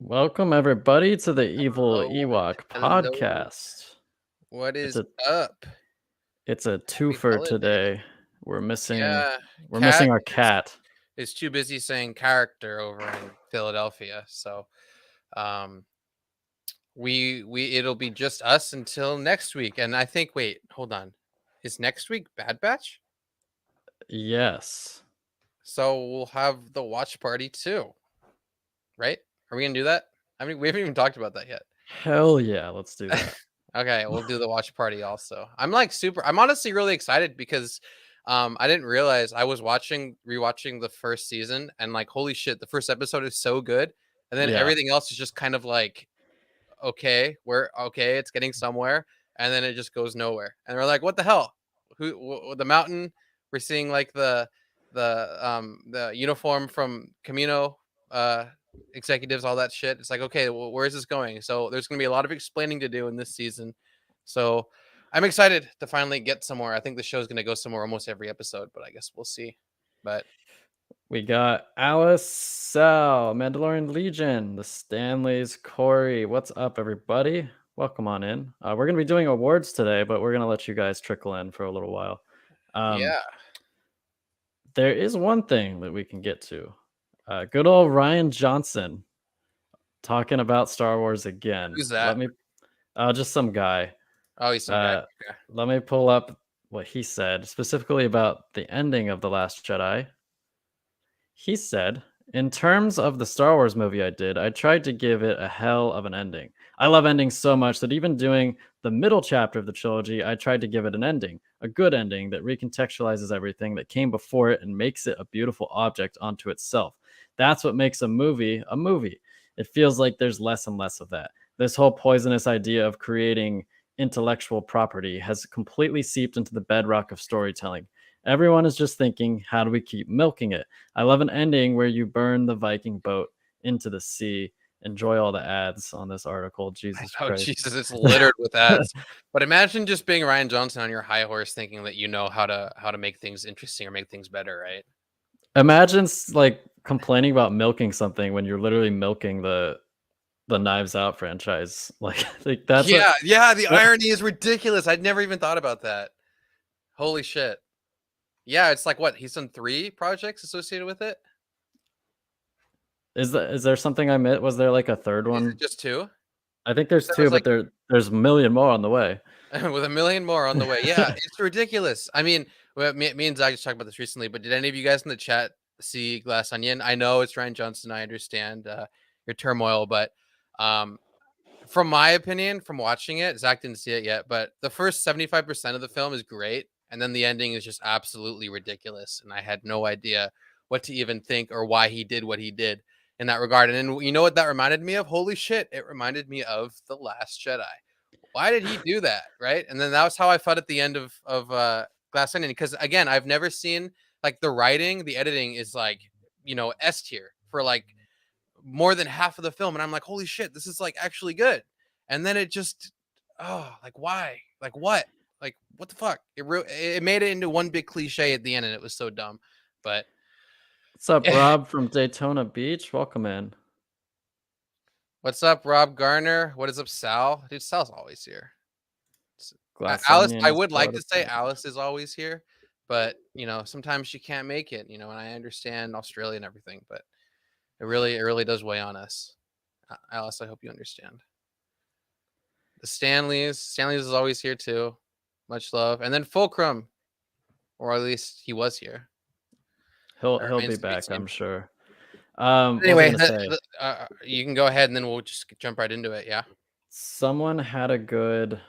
Welcome everybody to the Evil Hello, Ewok hello. podcast. What It's is a up? it's a Happy twofer holiday. today. We're missing Yeah, we're Cat missing our is cat. is too busy saying character over in Philadelphia. So, um, we it'll be just us until next week. And I think, wait, hold on, is next week Bad Batch? Yes. So we'll have the watch party too, right? Are we gonna do that? I mean, we haven't even talked about that yet. Hell yeah, let's do that. Okay, we'll do the watch party also. I'm honestly really excited because I didn't realize I was rewatching the first season and like holy shit, the first episode is so good. And then Yeah. everything else is just kind of like okay, it's getting somewhere and then it just goes nowhere. And we're like, what the hell? The mountain, we're seeing like the uniform from Camino uh executives, all that shit. It's like, okay, well, where is this going? So there's going to be a lot of explaining to do in this season. So I'm excited to finally get somewhere. I think the show's going to go somewhere almost every episode, but I guess we'll see. But We got Alice, Sal, Mandalorian Legion, the Stanleys, Corey. What's up, everybody? Welcome on in. We're gonna be doing awards today, but we're gonna let you guys trickle in for a little while. Um, yeah, there is one thing that we can get to. Good old Ryan Johnson talking about Star Wars again. who's that? Just some guy. Oh, he's some guy. Uh, Okay. Let me pull up what he said specifically about the ending of The Last Jedi. He said, in terms of the Star Wars movie I did, I tried to give it a hell of an ending. I love endings so much that even doing the middle chapter of the trilogy, I tried to give it an ending, a good ending that recontextualizes everything that came before it and makes it a beautiful object unto itself. That's what makes a movie a movie. It feels like there's less and less of that. This whole poisonous idea of creating intellectual property has completely seeped into the bedrock of storytelling. Everyone is just thinking, how do we keep milking it? I love an ending where you burn the Viking boat into the sea. Enjoy all the ads on this article. Jesus Oh Christ. Jesus, it's littered with ads. But imagine just being Ryan Johnson on your high horse, thinking that you know how to make things interesting or make things better, right? Imagine like complaining about milking something when you're literally milking the Knives Out franchise. Like that's a Yeah, yeah. The that, irony is ridiculous. I'd never even thought about that. Holy shit. Yeah, it's like what? He's done 3 projects associated with it? is there something I missed? Was there like a third Is it one? just 2? I think there's There two, was but like there's a million more on the way. with a million more on the way. Yeah, it's ridiculous. I mean, well, me and Zach just talked about this recently, but did any of you guys in the chat see Glass Onion? I know it's Ryan Johnson. I understand your turmoil, but um, from my opinion, from watching it, Zach didn't see it yet, but the first 75% of the film is great. And then the ending is just absolutely ridiculous. And I had no idea what to even think or why he did what he did in that regard. And then you know what that reminded me of? Holy shit. It reminded me of The Last Jedi. Why did he do that? Right. And then that was how I felt at the end of Glass Onion. Because again, I've never seen like the writing, the editing is like, S tier for like more than half of the film, and I'm like, holy shit, this is like actually good. And then it just, oh, like why? Like what? Like what the fuck? It made it into one big cliche at the end, and it was so dumb. But What's up, Rob from Daytona Beach? Welcome in. what's up, Rob Garner? What is up, Sal? Dude, Sal's always here. Glass Alice, I onions, would like to say protestant. Alice is always here, but sometimes she can't make it. And I understand Australia and everything, but it really does weigh on us. Alice, I hope you understand. The Stanleys is always here too. Much love. And then Fulcrum, or at least he was here. That He'll be remains to be back, seen. I'm sure. What was I Anyway, gonna say? you can go ahead and then we'll just jump right into it. Yeah. Someone had a good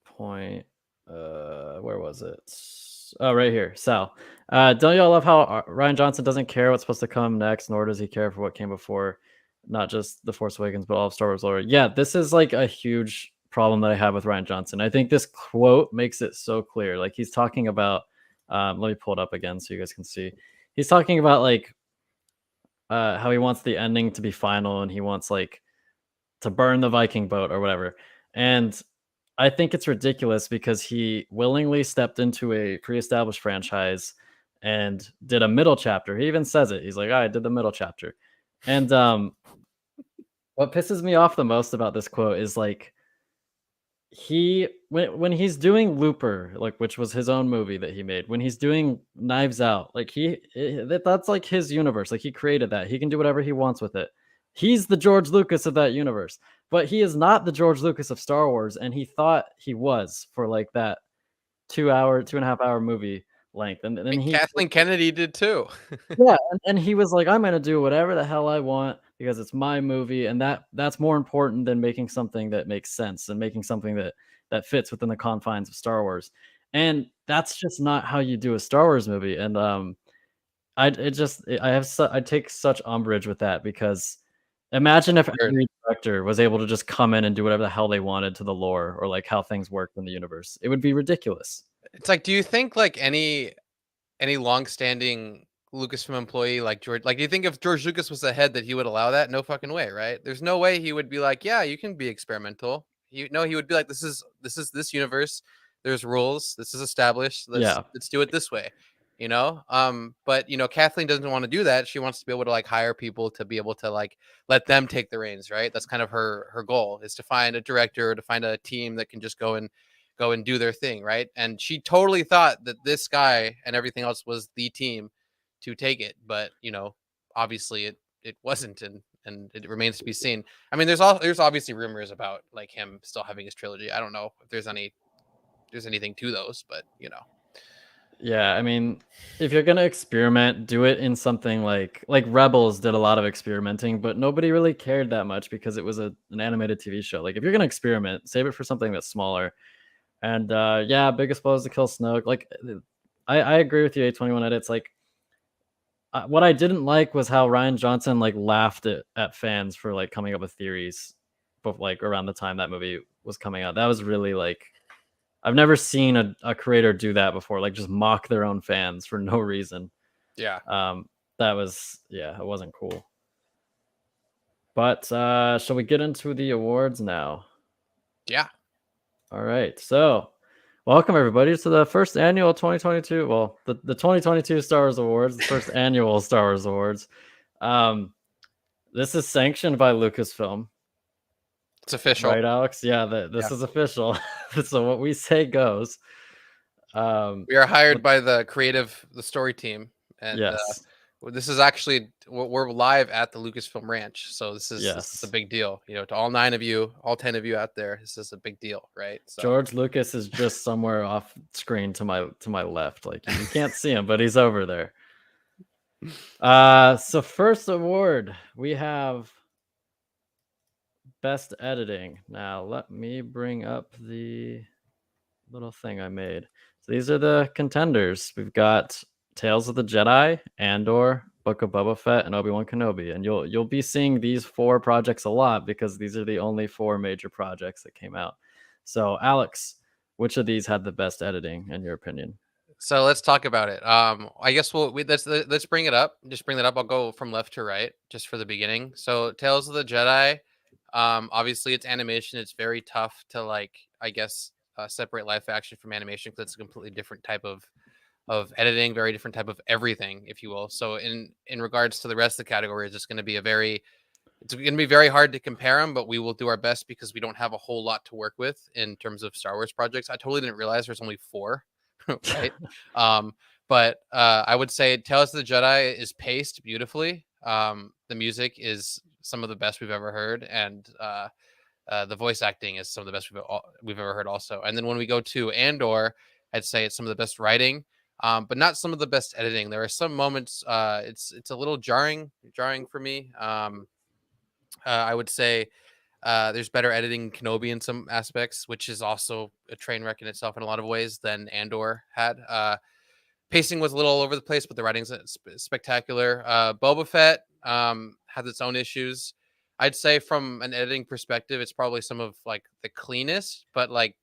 point. Where was it? Oh, right here. Sal. Don't y'all love how Ryan Johnson doesn't care what's supposed to come next, nor does he care for what came before, not just The Force Awakens, but all of Star Wars lore. Yeah, this is like a huge problem that I have with Ryan Johnson. I think this quote makes it so clear. Like he's talking about, let me pull it up again so you guys can see. He's talking about like how he wants the ending to be final and he wants like to burn the Viking boat or whatever. And I think it's ridiculous because he willingly stepped into a pre-established franchise and did a middle chapter. He even says it. He's like, I did the middle chapter. And What pisses me off the most about this quote is like when he's doing Looper, like which was his own movie that he made, when he's doing Knives Out, like that's like his universe. Like he created that. He can do whatever he wants with it. He's the George Lucas of that universe. But he is not the George Lucas of Star Wars, and he thought he was for like that 2 hour, 2.5 hour movie length. And I then mean, he Kathleen Kennedy did too. yeah, and he was like, "I'm gonna do whatever the hell I want because it's my movie," and that's more important than making something that makes sense and making something that fits within the confines of Star Wars. And that's just not how you do a Star Wars movie. And I take such umbrage with that because imagine if Sure. every director was able to just come in and do whatever the hell they wanted to the lore or like how things worked in the universe. It would be ridiculous. It's like, do you think like any long-standing Lucasfilm employee like George, like, do you think if George Lucas was the head that he would allow that? No fucking way, right? There's no way he would be like, yeah, you can be experimental. No, he would be like, this is this universe. There's rules. This is established. Let's Yeah. let's do it this way. But Kathleen doesn't want to do that. She wants to be able to like hire people to be able to like let them take the reins, right? That's kind of her goal, is to find a director, to find a team that can just go and do their thing, right? And she totally thought that this guy and everything else was the team to take it, but obviously it wasn't, and it remains to be seen. I mean, there's obviously rumors about like him still having his trilogy. I don't know if there's anything to those, but Yeah, I mean, if you're gonna experiment, do it in something like Rebels did a lot of experimenting, but nobody really cared that much because it was an animated TV show. Like if you're gonna experiment, save it for something that's smaller. And yeah, big explosion to kill Snoke. Like I agree with you, A21 edits. Like what I didn't like was how Ryan Johnson like laughed at fans for like coming up with theories, but like around the time that movie was coming out. That was really like I've never seen a creator do that before, like just mock their own fans for no reason. yeah, Um, that was yeah, it wasn't cool. But shall we get into the awards now? yeah. All right. So, welcome everybody to the first annual 2022. Well, the 2022 Star Wars Awards, the first annual Star Wars Awards. Um, this is sanctioned by Lucasfilm, It's official. right, Alex? Yeah, Yeah, this is official. So what we say goes. we are hired But by the story team, and yes, this is actually we're live at the Lucasfilm Ranch, so this is a yes. big deal. To all 9 of you, all 10 of you out there, this is a big deal, right? So George Lucas is just somewhere off screen to my left. Like you can't see him, but he's over there. So first award we have best editing. Now let me bring up the little thing I made. So these are the contenders. We've got Tales of the Jedi, Andor, Book of Boba Fett, and Obi-Wan Kenobi. And you'll be seeing these four projects a lot because these are the only four major projects that came out. So Alex, which of these had the best editing in your opinion? So let's talk about it. I guess let's bring it up. Just bring that up. I'll go from left to right, just for the beginning. So Tales of the Jedi. Obviously it's animation. It's very tough to like, I guess, separate live action from animation because it's a completely different type of editing, very different type of everything, if you will. So in regards to the rest of the categories, it's going to be very hard to compare them, but we will do our best because we don't have a whole lot to work with in terms of Star Wars projects. I totally didn't realize there's only four, right? Um, but I would say Tales of the Jedi is paced beautifully. The music is some of the best we've ever heard, and the voice acting is some of the best we've ever heard, also. And then when we go to Andor, I'd say it's some of the best writing, but not some of the best editing. There are some moments it's a little jarring for me. I would say there's better editing in Kenobi in some aspects, which is also a train wreck in itself in a lot of ways than Andor had. Pacing was a little all over the place, but the writing's spectacular. Boba Fett has its own issues. I'd say from an editing perspective, it's probably some of like the cleanest, but like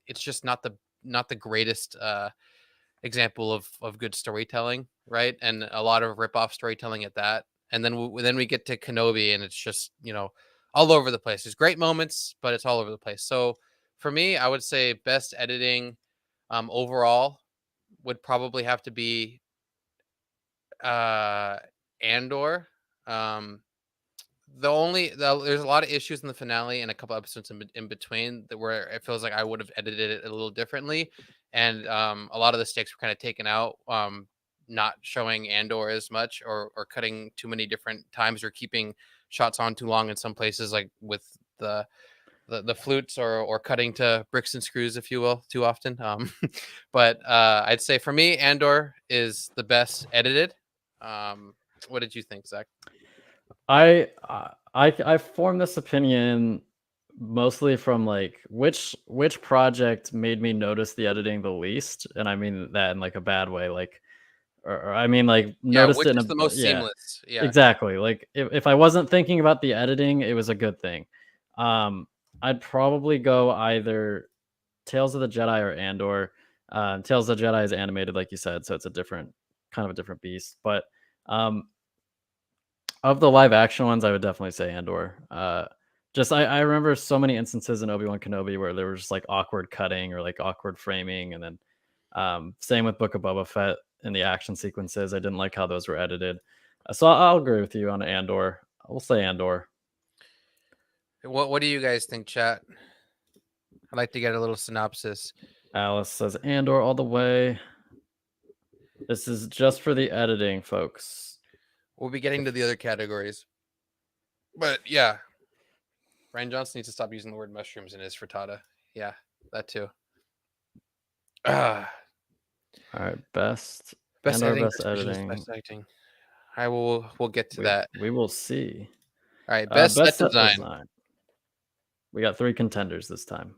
it's just not the greatest example of good storytelling, right? And a lot of rip off storytelling at that. And then we get to Kenobi, and it's just all over the place. There's great moments, but it's all over the place. So for me, I would say best editing overall would probably have to be uh Andor. Um there's a lot of issues in the finale and a couple episodes in between that where it feels like I would have edited it a little differently, and a lot of the stakes were kind of taken out. Not showing Andor as much, or cutting too many different times, or keeping shots on too long in some places, like with the flutes, or cutting to bricks and screws, if you will, too often. But I'd say for me, Andor is the best edited. Um, what did you think, Zach? I formed this opinion mostly from like which project made me notice the editing the least, and I mean that in like a bad way, like or I mean like Yeah, noticed which it in is a the most yeah, seamless? Yeah. exactly. Like if I wasn't thinking about the editing, it was a good thing. Um, I'd probably go either Tales of the Jedi or Andor. Tales of the Jedi is animated, like you said, so it's a different kind of a different beast. But um, of the live action ones, I would definitely say Andor. Just I remember so many instances in Obi-Wan Kenobi where there was just like awkward cutting or like awkward framing, and then same with Book of Boba Fett in the action sequences. I didn't like how those were edited. So I'll agree with you on Andor. We'll say Andor. What do you guys think, chat? I'd like to get a little synopsis. Alice says Andor all the way. This is just for the editing, folks. We'll be getting to the other categories, but yeah, Ryan Johnson needs to stop using the word mushrooms in his frittata. Yeah, that too. Ah, All right, best best Andor, editing best versus visuals, editing. best acting. We'll get to We that. we will see. All right, best set Best set design. design. We got 3 contenders this time.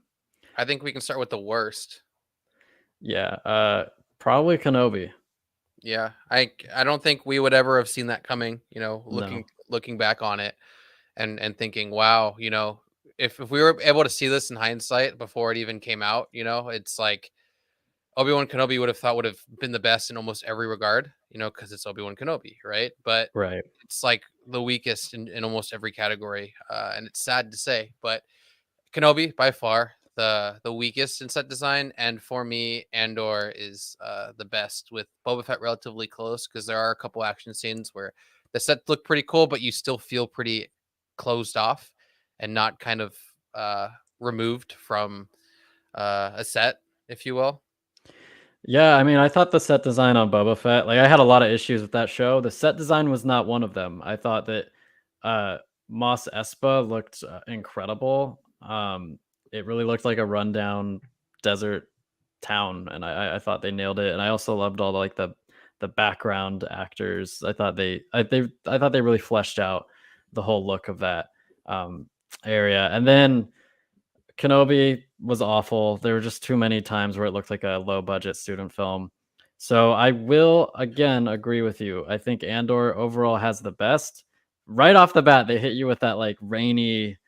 I think we can start with the worst. Yeah, probably Kenobi. Yeah, I don't think we would ever have seen that coming. You know, No, looking back on it, and thinking, wow, you know, if we were able to see this in hindsight before it even came out, you know, it's like Obi-Wan Kenobi would have been the best in almost every regard, you know, because it's Obi-Wan Kenobi, right? But right. it's like the weakest in almost every category, and it's sad to say, but Kenobi by far the weakest in set design, and for me, Andor is the best, with Boba Fett relatively close, because there are a couple action scenes where the sets look pretty cool, but you still feel pretty closed off and not kind of uh, removed from a set, if you will. Yeah, I mean, I thought the set design on Boba Fett, like I had a lot of issues with that show. The set design was not one of them. I thought that uh Mos Espa looked incredible. It really looked like a rundown desert town, and I thought they nailed it. And I also loved all the background actors. I thought they really fleshed out the whole look of that area. And then Kenobi was awful. There were just too many times where it looked like a low budget student film. So I will again agree with you. I think Andor overall has the best. Right off the bat, they hit you with that like rainy,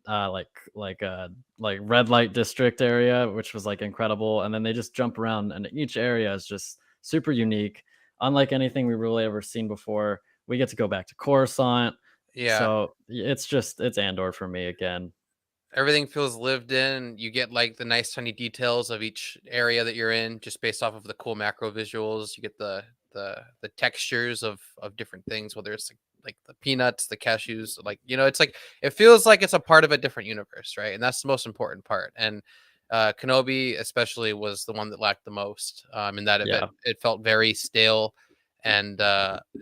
uh, like like uh like red light district area, which was like incredible. And then they just jump around, and each area is just super unique, unlike anything we really ever seen before. We get to go back to Coruscant, Yeah, so it's Andor for me again. everything feels lived in. You get like the nice tiny details of each area that you're in, just based off of the cool macro visuals. You get the textures of different things, whether it's like the peanuts, the cashews, like, you know, it's like it feels like it's a part of a different universe, right? And that's the most important part. And Kenobi especially was the one that lacked the most, in that Yeah. it felt very stale and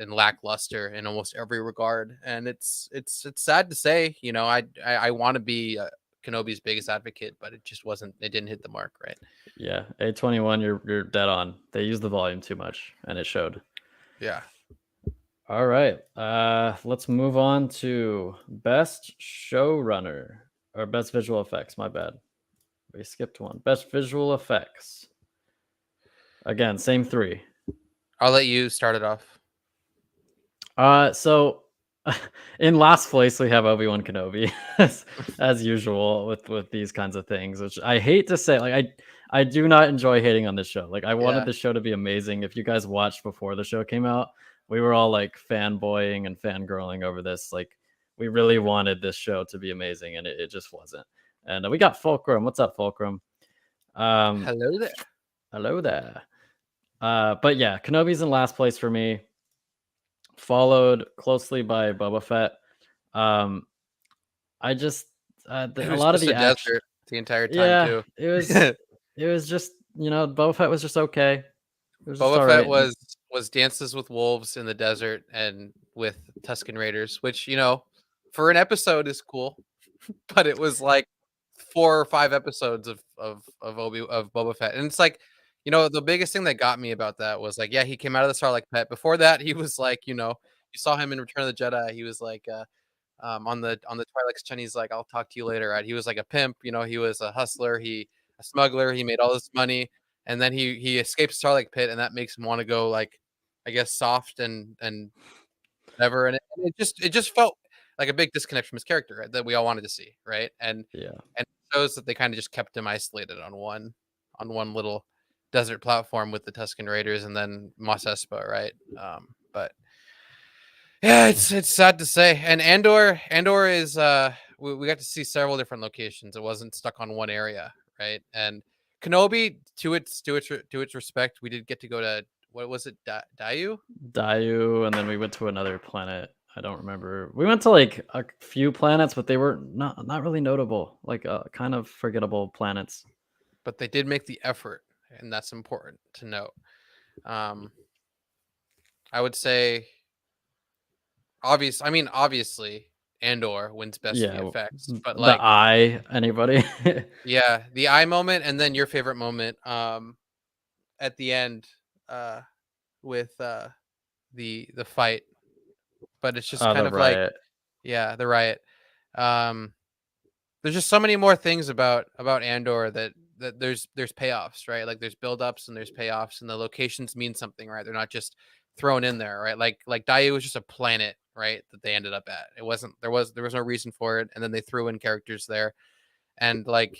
lackluster in almost every regard. And it's sad to say, you know, I want to be Kenobi's biggest advocate, but it just wasn't. It didn't hit the mark, right? Yeah, A21, you're dead on. They use the volume too much, and it showed. Yeah. All right, let's move on to best showrunner or best visual effects. My bad, we skipped one. Best visual effects. Again, same 3. I'll let you start it off. So in last place we have Obi-Wan Kenobi as usual with these kinds of things, which I hate to say. Like I do not enjoy hating on this show. Like I wanted Yeah. the show to be amazing. If you guys watched before the show came out, we were all like fanboying and fangirling over this. Like we really wanted this show to be amazing, and it just wasn't. And we got Fulcrum. What's up, Fulcrum? Um, Hello there. hello there. But yeah, Kenobi's in last place for me, followed closely by Boba Fett. Um, I just It a was lot of just the a action. desert the entire time Yeah, too. it was just Boba Fett was just okay. It was just Boba all Fett right. was Dances with Wolves in the desert and with Tusken Raiders, which, for an episode is cool, but it was like 4 or 5 episodes of Boba Fett, and it's like, the biggest thing that got me about that was, like, yeah, he came out of the Sarlacc pit. Before that, he was like, you saw him in Return of the Jedi, he was like, on the Twi'lek Chen, he's like, "I'll talk to you later," right? He was like a pimp, he was a hustler, a smuggler, he made all this money, and then he escapes Sarlacc pit, and that makes him wanna go, like, I guess, soft and whatever, and it just felt like a big disconnect from his character, right, that we all wanted to see, right? Yeah, And it shows that they kinda just kept him isolated on one little desert platform with the Tusken Raiders and then Mos Espa, right? But yeah, it's sad to say. And Andor is we got to see several different locations. It wasn't stuck on one area, right? And Kenobi, to its respect, we did get to go to, what was it, Dayu? Dayu, and then we went to another planet. I don't remember. We went to like a few planets, but they were not really notable. Like kind of forgettable planets. But they did make the effort, and that's important to note. Um, I would say obviously Andor wins best Yeah, VFX, but the like, eye. Anybody? yeah, the eye moment and then your favorite moment at the end uh with the fight, but it's just Oh, kind the of like, riot. yeah, the riot. Um, there's just so many more things about Andor that there's payoffs, right? Like there's buildups and there's payoffs, and the locations mean something, right? They're not just thrown in there, right? Like Daiyu was just a planet, right? That they ended up at. It wasn't there was no reason for it, and then they threw in characters there, and like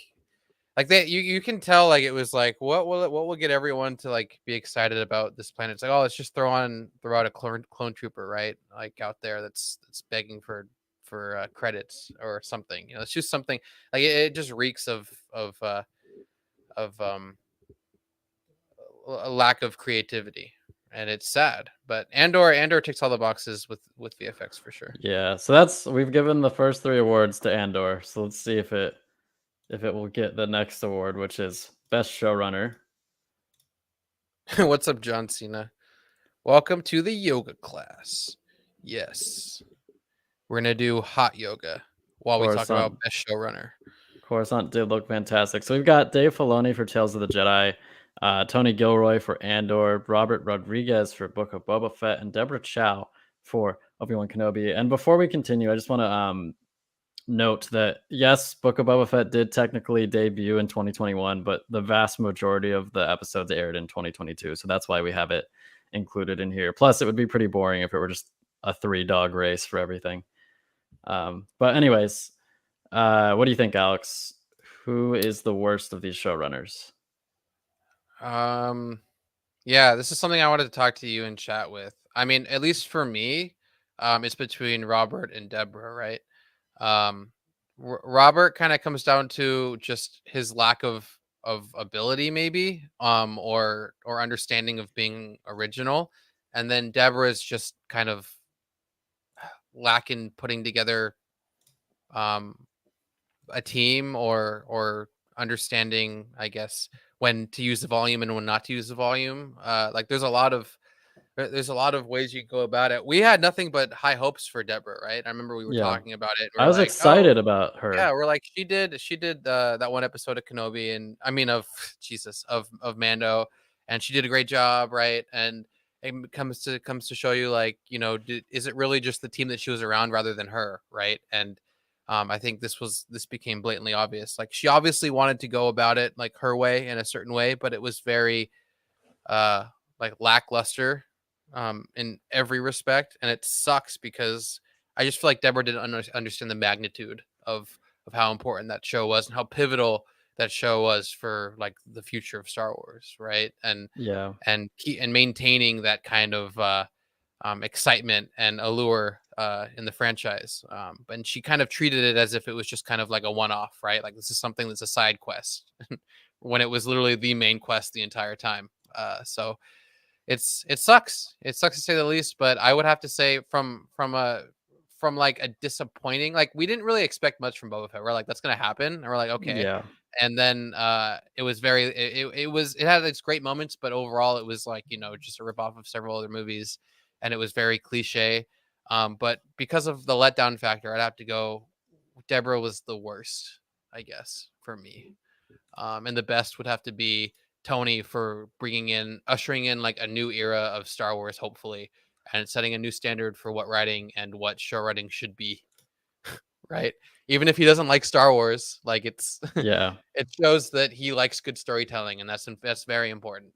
they you can tell, like, it was like, what will get everyone to, like, be excited about this planet? It's like, oh, let's just throw out a clone trooper, right? Like, out there that's begging for credits or something. It's just something, like, it just reeks of a lack of creativity, and it's sad. But Andor ticks all the boxes with VFX for sure. Yeah, so we've given the first 3 awards to Andor. So let's see if it will get the next award, which is best showrunner. What's up, John Cena? Welcome to the yoga class. Yes. We're gonna do hot yoga while we talk about Coruscant best showrunner. Coruscant did look fantastic. So we've got Dave Filoni for Tales of the Jedi, Tony Gilroy for Andor, Robert Rodriguez for Book of Boba Fett, and Deborah Chow for Obi-Wan Kenobi. And before we continue, I just want to note that yes, Book of Boba Fett did technically debut in 2021, but the vast majority of the episodes aired in 2022. So that's why we have it included in here. Plus, it would be pretty boring if it were just a 3-dog race for everything. But anyways, what do you think, Alex? Who is the worst of these showrunners? Um, yeah, this is something I wanted to talk to you and chat with. I mean, at least for me, it's between Robert and Deborah, right? Um, Robert kind of comes down to just his lack of ability, maybe, or understanding of being original, and then Deborah is just kind of lacking putting together um a team, or understanding, I guess, when to use the volume and when not to use the volume. Like, there's a lot of ways you can go about it. We had nothing but high hopes for Deborah, right? I remember we were Yeah, talking about it. We I are was like, oh, excited about yeah, her. we're like, she did that one episode of Kenobi, and I mean, of Jesus, of Mando, and she did a great job, right? And it comes to show you, like, is it really just the team that she was around rather than her, right? And I think this became blatantly obvious. Like, she obviously wanted to go about it like her way, in a certain way, but it was very uh like lackluster in every respect, and it sucks because I just feel like Deborah didn't understand the magnitude of how important that show was and how pivotal that show was for, like, the future of Star Wars, right? Yeah, And maintaining that kind of excitement and allure in the franchise. And she kind of treated it as if it was just kind of like a one-off, right? Like, this is something that's a side quest, when it was literally the main quest the entire time. So it sucks. It sucks to say the least. But I would have to say, from a from like a disappointing, like we didn't really expect much from Boba Fett. We're like, that's gonna happen, and we're like, okay. Yeah. And then it was very it had its great moments, but overall it was like, just a ripoff of several other movies, and it was very cliche. But because of the letdown factor, I'd have to go Deborah was the worst, I guess, for me. And the best would have to be Tony for ushering in like a new era of Star Wars, hopefully, and setting a new standard for what writing and what show writing should be. Right? Even if he doesn't like Star Wars, like it's Yeah. it shows that he likes good storytelling, and that's very important.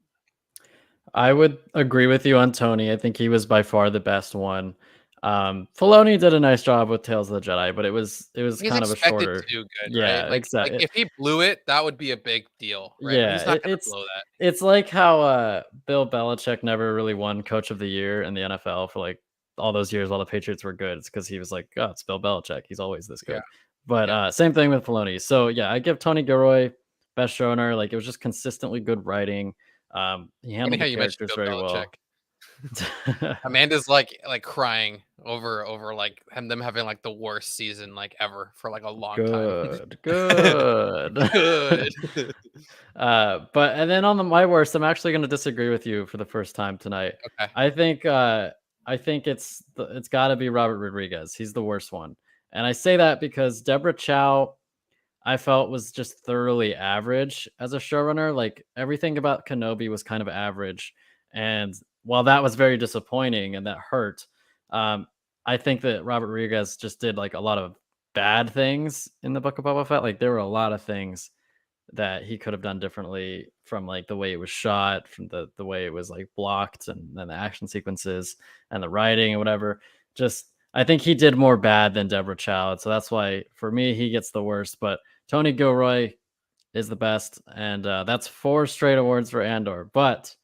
I would agree with you on Tony. I think he was by far the best one. Filoni did a nice job with Tales of the Jedi, but it was He's kind of a expected to shorter. do good, right? Yeah, Like exactly. if he blew it, that would be a big deal, right? But Yeah, he's not gonna blow that. it's like how Bill Belichick never really won Coach of the Year in the NFL for like all those years while the Patriots were good. It's because he was like, oh, it's Bill Belichick. He's always this Yeah, good. But yeah. same thing with Filoni. So yeah, I give Tony Gilroy best showrunner. Like it was just consistently good writing. He Funny handled how the you mentioned characters Bill very Belichick. well. Amanda's like crying over like them having like the worst season like ever for like a long time. Good, good. Good. But and then on my worst, I'm actually going to disagree with you for the first time tonight. Okay. I think I think it's got to be Robert Rodriguez. He's the worst one, and I say that because Deborah Chow I felt was just thoroughly average as a showrunner. Like everything about Kenobi was kind of average, and while that was very disappointing and that hurt, um, I think that Robert Rodriguez just did like a lot of bad things in the Book of Boba Fett. Like there were a lot of things that he could have done differently from like the way it was shot, from the way it was like blocked, and then the action sequences and the writing and whatever. Just I think he did more bad than Deborah Chow, so that's why for me he gets the worst. But Tony Gilroy is the best, and that's 4 straight awards for Andor. But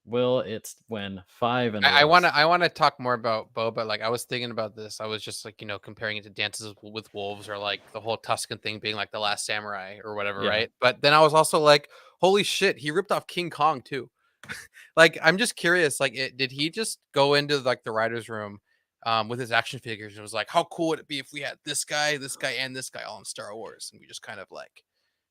will it win 5 in a I row? wanna I wanna talk more about Boba. Like I was thinking about this. I was just like, comparing it to Dances with Wolves, or like the whole Tuscan thing being like the Last Samurai or whatever, Yeah. right? But then I was also like, holy shit, he ripped off King Kong too. Like I'm just curious, like did he just go into like the writer's room with his action figures and was like, how cool would it be if we had this guy, and this guy all in Star Wars, and we just kind of like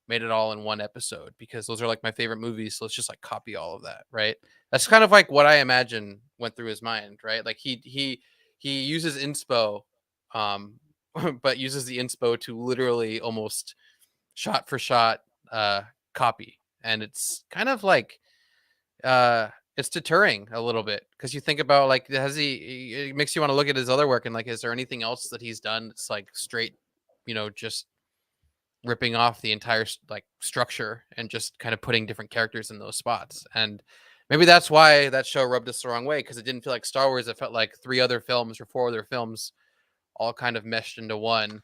made it all in one episode because those are like my favorite movies. So let's just like copy all of that, right? That's kind of like what I imagine went through his mind, right? Like he uses inspo, um, but uses the inspo to literally almost shot for shot copy, and it's kind of like it's deterring a little bit because you think about like has it makes you want to look at his other work and like is there anything else that he's done that's like straight, just ripping off the entire like structure and just kind of putting different characters in those spots. And maybe that's why that show rubbed us the wrong way, because it didn't feel like Star Wars. It felt like 3 other films or 4 other films all kind of meshed into one,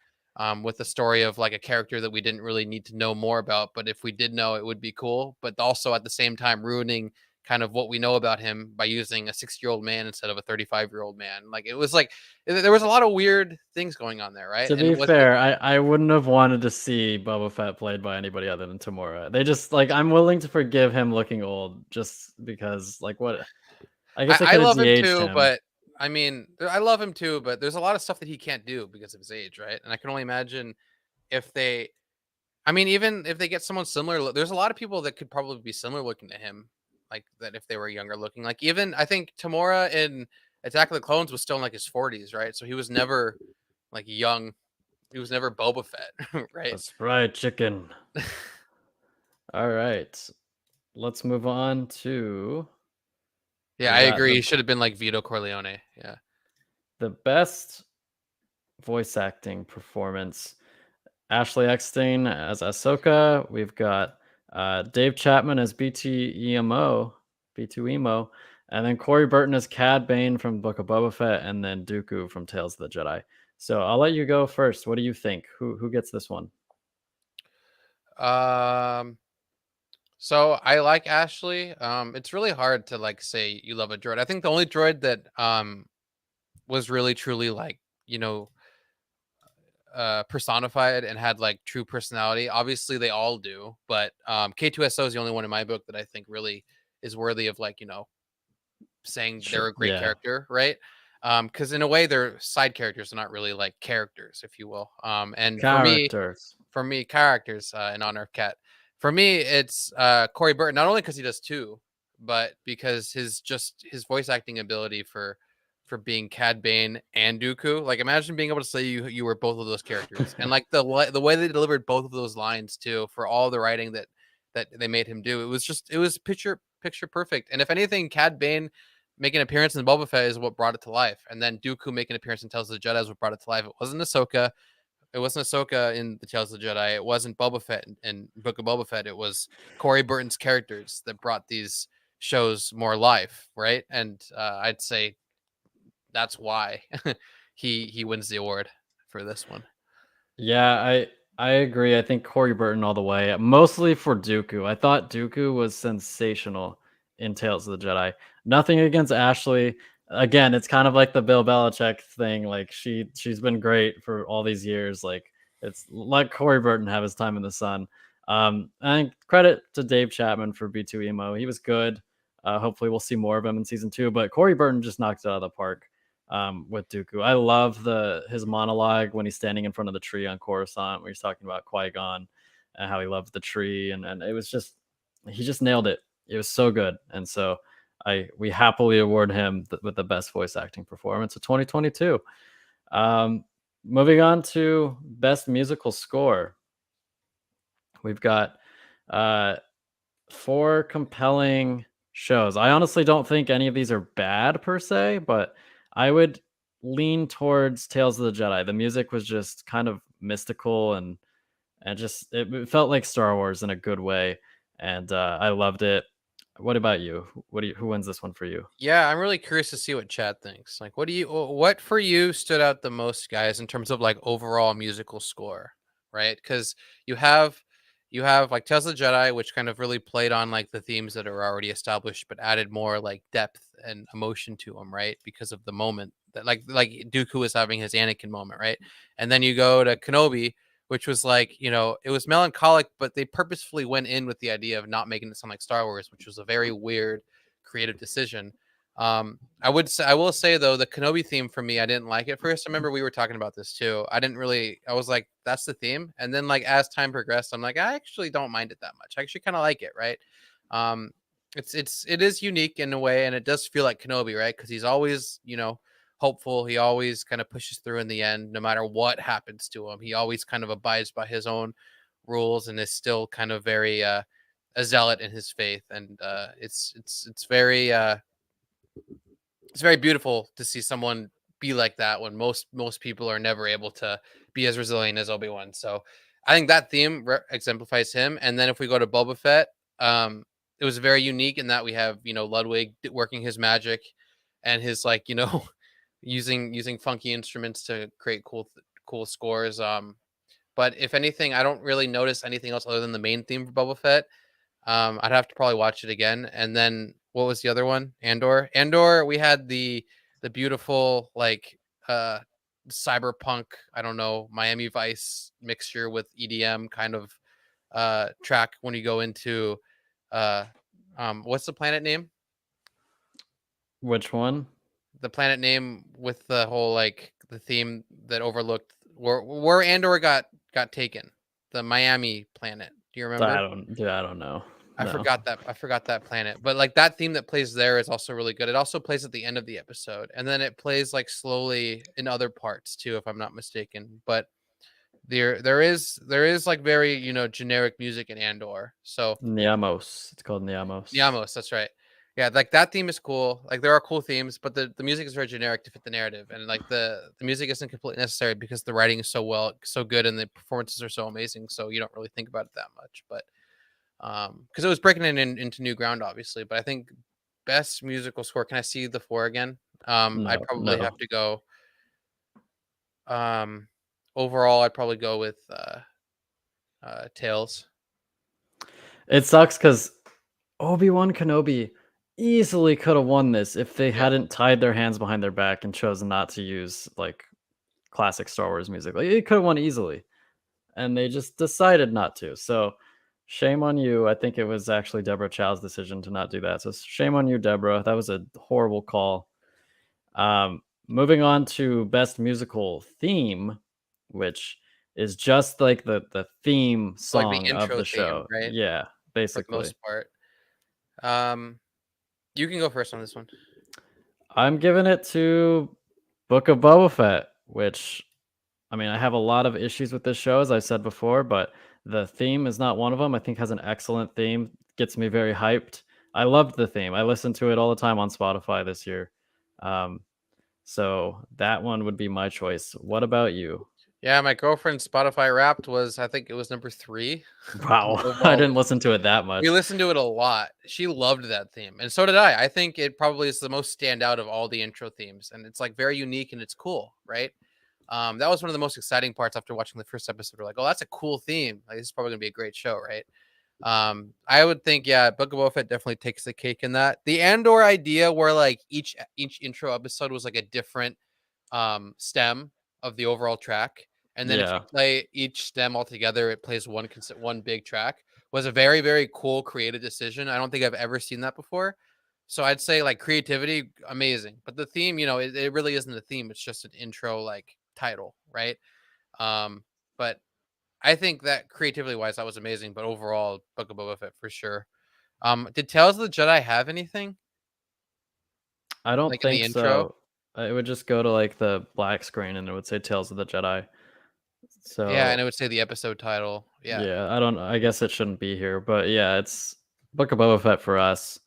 with the story of like a character that we didn't really need to know more about, but if we did know, it would be cool. But also at the same time ruining kind of what we know about him by using a 60-year-old man instead of a 35-year-old man. Like it was like there was a lot of weird things going on there, right? To And be was it fair, I wouldn't have wanted to see Boba Fett played by anybody other than Tamura. They just like I'm willing to forgive him looking old just because like what I guess they I could have love him de-aged too, him. but I mean, I love him too, but there's a lot of stuff that he can't do because of his age, right? And I can only imagine if they, I mean, even if they get someone similar, there's a lot of people that could probably be similar looking to him, like that if they were younger looking. Like even I think Tamora in Attack of the Clones was still in like his 40s, right? So he was never like young. He was never Boba Fett, right? That's right, chicken. All right. Let's move on to Yeah, we I got agree. He should have been like Vito Corleone. Yeah. the best voice acting performance. Ashley Eckstein as Ahsoka. We've got Dave Chapman as B2EMO, and then Corey Burton as Cad Bane from Book of Boba Fett, and then Dooku from Tales of the Jedi. So I'll let you go first. What do you think? Who gets this one? Um. So I like Ashley. It's really hard to like say you love a droid. I think the only droid that was really truly like you know personified and had like true personality. Obviously, they all do, but K2SO is the only one in my book that I think really is worthy of like saying they're Sure. a great Yeah. character, right? Because in a way they're side characters, they're not really like characters, if you will. And Characters. for me, characters in honor of Cat. For me, it's Corey Burton. Not only because he does two, but because his voice acting ability for being Cad Bane and Dooku. Like, imagine being able to say you were both of those characters, and like the way they delivered both of those lines too, for all the writing that they made him do. It was picture perfect. And if anything, Cad Bane making an appearance in Boba Fett is what brought it to life, and then Dooku making an appearance in Tales of the Jedi is what brought it to life. It wasn't Ahsoka. It wasn't Ahsoka in the Tales of the Jedi. It wasn't Boba Fett in Book of Boba Fett. It was Corey Burton's characters that brought these shows more life, right? And I'd say that's why he wins the award for this one. Yeah, I agree. I think Corey Burton all the way. Mostly for Dooku. I thought Dooku was sensational in Tales of the Jedi. Nothing against Ashley. Again, it's kind of like the Bill Belichick thing. Like she's been great for all these years. Like it's let Corey Burton have his time in the sun. And credit to Dave Chapman for B2 Emo. He was good. Hopefully we'll see more of him in season 2. But Corey Burton just knocked it out of the park with Dooku. I love his monologue when he's standing in front of the tree on Coruscant, where he's talking about Qui-Gon and how he loves the tree, and it was just he just nailed it. It was so good, and so we happily award him with the best voice acting performance of 2022. Moving on to best musical score, we've got 4 compelling shows. I honestly don't think any of these are bad per se, but I would lean towards Tales of the Jedi. The music was just kind of mystical and just it felt like Star Wars in a good way, and I loved it. What about you? Who wins this one for you? Yeah, I'm really curious to see what Chad thinks. Like, what for you stood out the most, guys, in terms of like overall musical score, right? Because you have you have like Tales of the Jedi, which kind of really played on like the themes that are already established, but added more like depth and emotion to them, right? Because of the moment that like Dooku was having his Anakin moment, right? And then you go to Kenobi, which was like, it was melancholic, but they purposefully went in with the idea of not making it sound like Star Wars, which was a very weird creative decision. I will say though, the Kenobi theme for me, I didn't like it first. I remember we were talking about this too. I was like, that's the theme. And then like as time progressed, I'm like, I actually don't mind it that much. I actually kind of like it, right? Um, it is unique in a way, and it does feel like Kenobi, right? Because he's always, hopeful. He always kind of pushes through in the end, no matter what happens to him. He always kind of abides by his own rules and is still kind of very a zealot in his faith. And it's very beautiful to see someone be like that when most people are never able to be as resilient as Obi-Wan. So I think that theme exemplifies him. And then if we go to Boba Fett, it was very unique in that we have Ludwig working his magic and his like using funky instruments to create cool scores. But if anything, I don't really notice anything else other than the main theme for Boba Fett. I'd have to probably watch it again. And then what was the other one? Andor. Andor, we had the beautiful like cyberpunk, I don't know, Miami Vice mixture with EDM kind of track when you go into what's the planet name? Which one? The planet name with the whole like the theme that overlooked where Andor got taken. The Miami planet. Do you remember? I don't know. I No. forgot that. I forgot that planet. But like that theme that plays there is also really good. It also plays at the end of the episode, and then it plays like slowly in other parts too, if I'm not mistaken. But there is like very generic music in Andor. So Niamos. It's called Niamos. Yamos, that's right. Yeah, like that theme is cool. Like there are cool themes, but the music is very generic to fit the narrative, and like the music isn't completely necessary because the writing is so good, and the performances are so amazing. So you don't really think about it that much, but because it was breaking into new ground, obviously. But I think best musical score. Can I see the 4 again? I'd No, probably no. have to go. Overall, I'd probably go with Tails. It sucks because Obi-Wan Kenobi easily could have won this if they Yeah, hadn't tied their hands behind their back and chosen not to use like classic Star Wars music. Like it could have won easily, and they just decided not to. So shame on you. I think it was actually Deborah Chow's decision to not do that. So shame on you, Deborah. That was a horrible call. Moving on to best musical theme, which is just like the theme Like the song of intro the theme, show. right? Yeah, For the basically. most part. Um, you can go first on this one. I'm giving it to Book of Boba Fett, which I mean, I have a lot of issues with this show, as I said before, but the theme is not one of them. I think has an excellent theme, gets me very hyped. I loved the theme. I listened to it all the time on Spotify this year. Um, so that one would be my choice. What about you? Yeah, my girlfriend's Spotify Wrapped was, I think it was number 3 on Wow, I overall didn't list. listen to it that We much. listened to it a lot. She loved that theme, and so did I. I think it probably is the most standout of all the intro themes, and it's like very unique and it's cool, right? That was one of the most exciting parts after watching the first episode. We're like, oh, that's a cool theme. Like, this is probably gonna be a great show, right? I would think, yeah, Book of Boba Fett definitely takes the cake in that. The Andor idea, where like each intro episode was like a different stem of the overall track, and then if you Yeah, play each stem all together, it plays one big track. Was a very very cool creative decision. I don't think I've ever seen that before. So I'd say like creativity, amazing, but the theme, it really isn't a theme. It's just an intro like title, right? Um, but I think that creativity wise, that was amazing. But overall, Book of Boba Fett for sure. Did Tales of the Jedi have anything I don't like in the think intro? so. It would just go to like the black screen and it would say Tales of the Jedi. Yeah, and So it would say the episode title. Yeah. yeah, I guess it shouldn't be here, but yeah, it's Book of Boba Fett for us.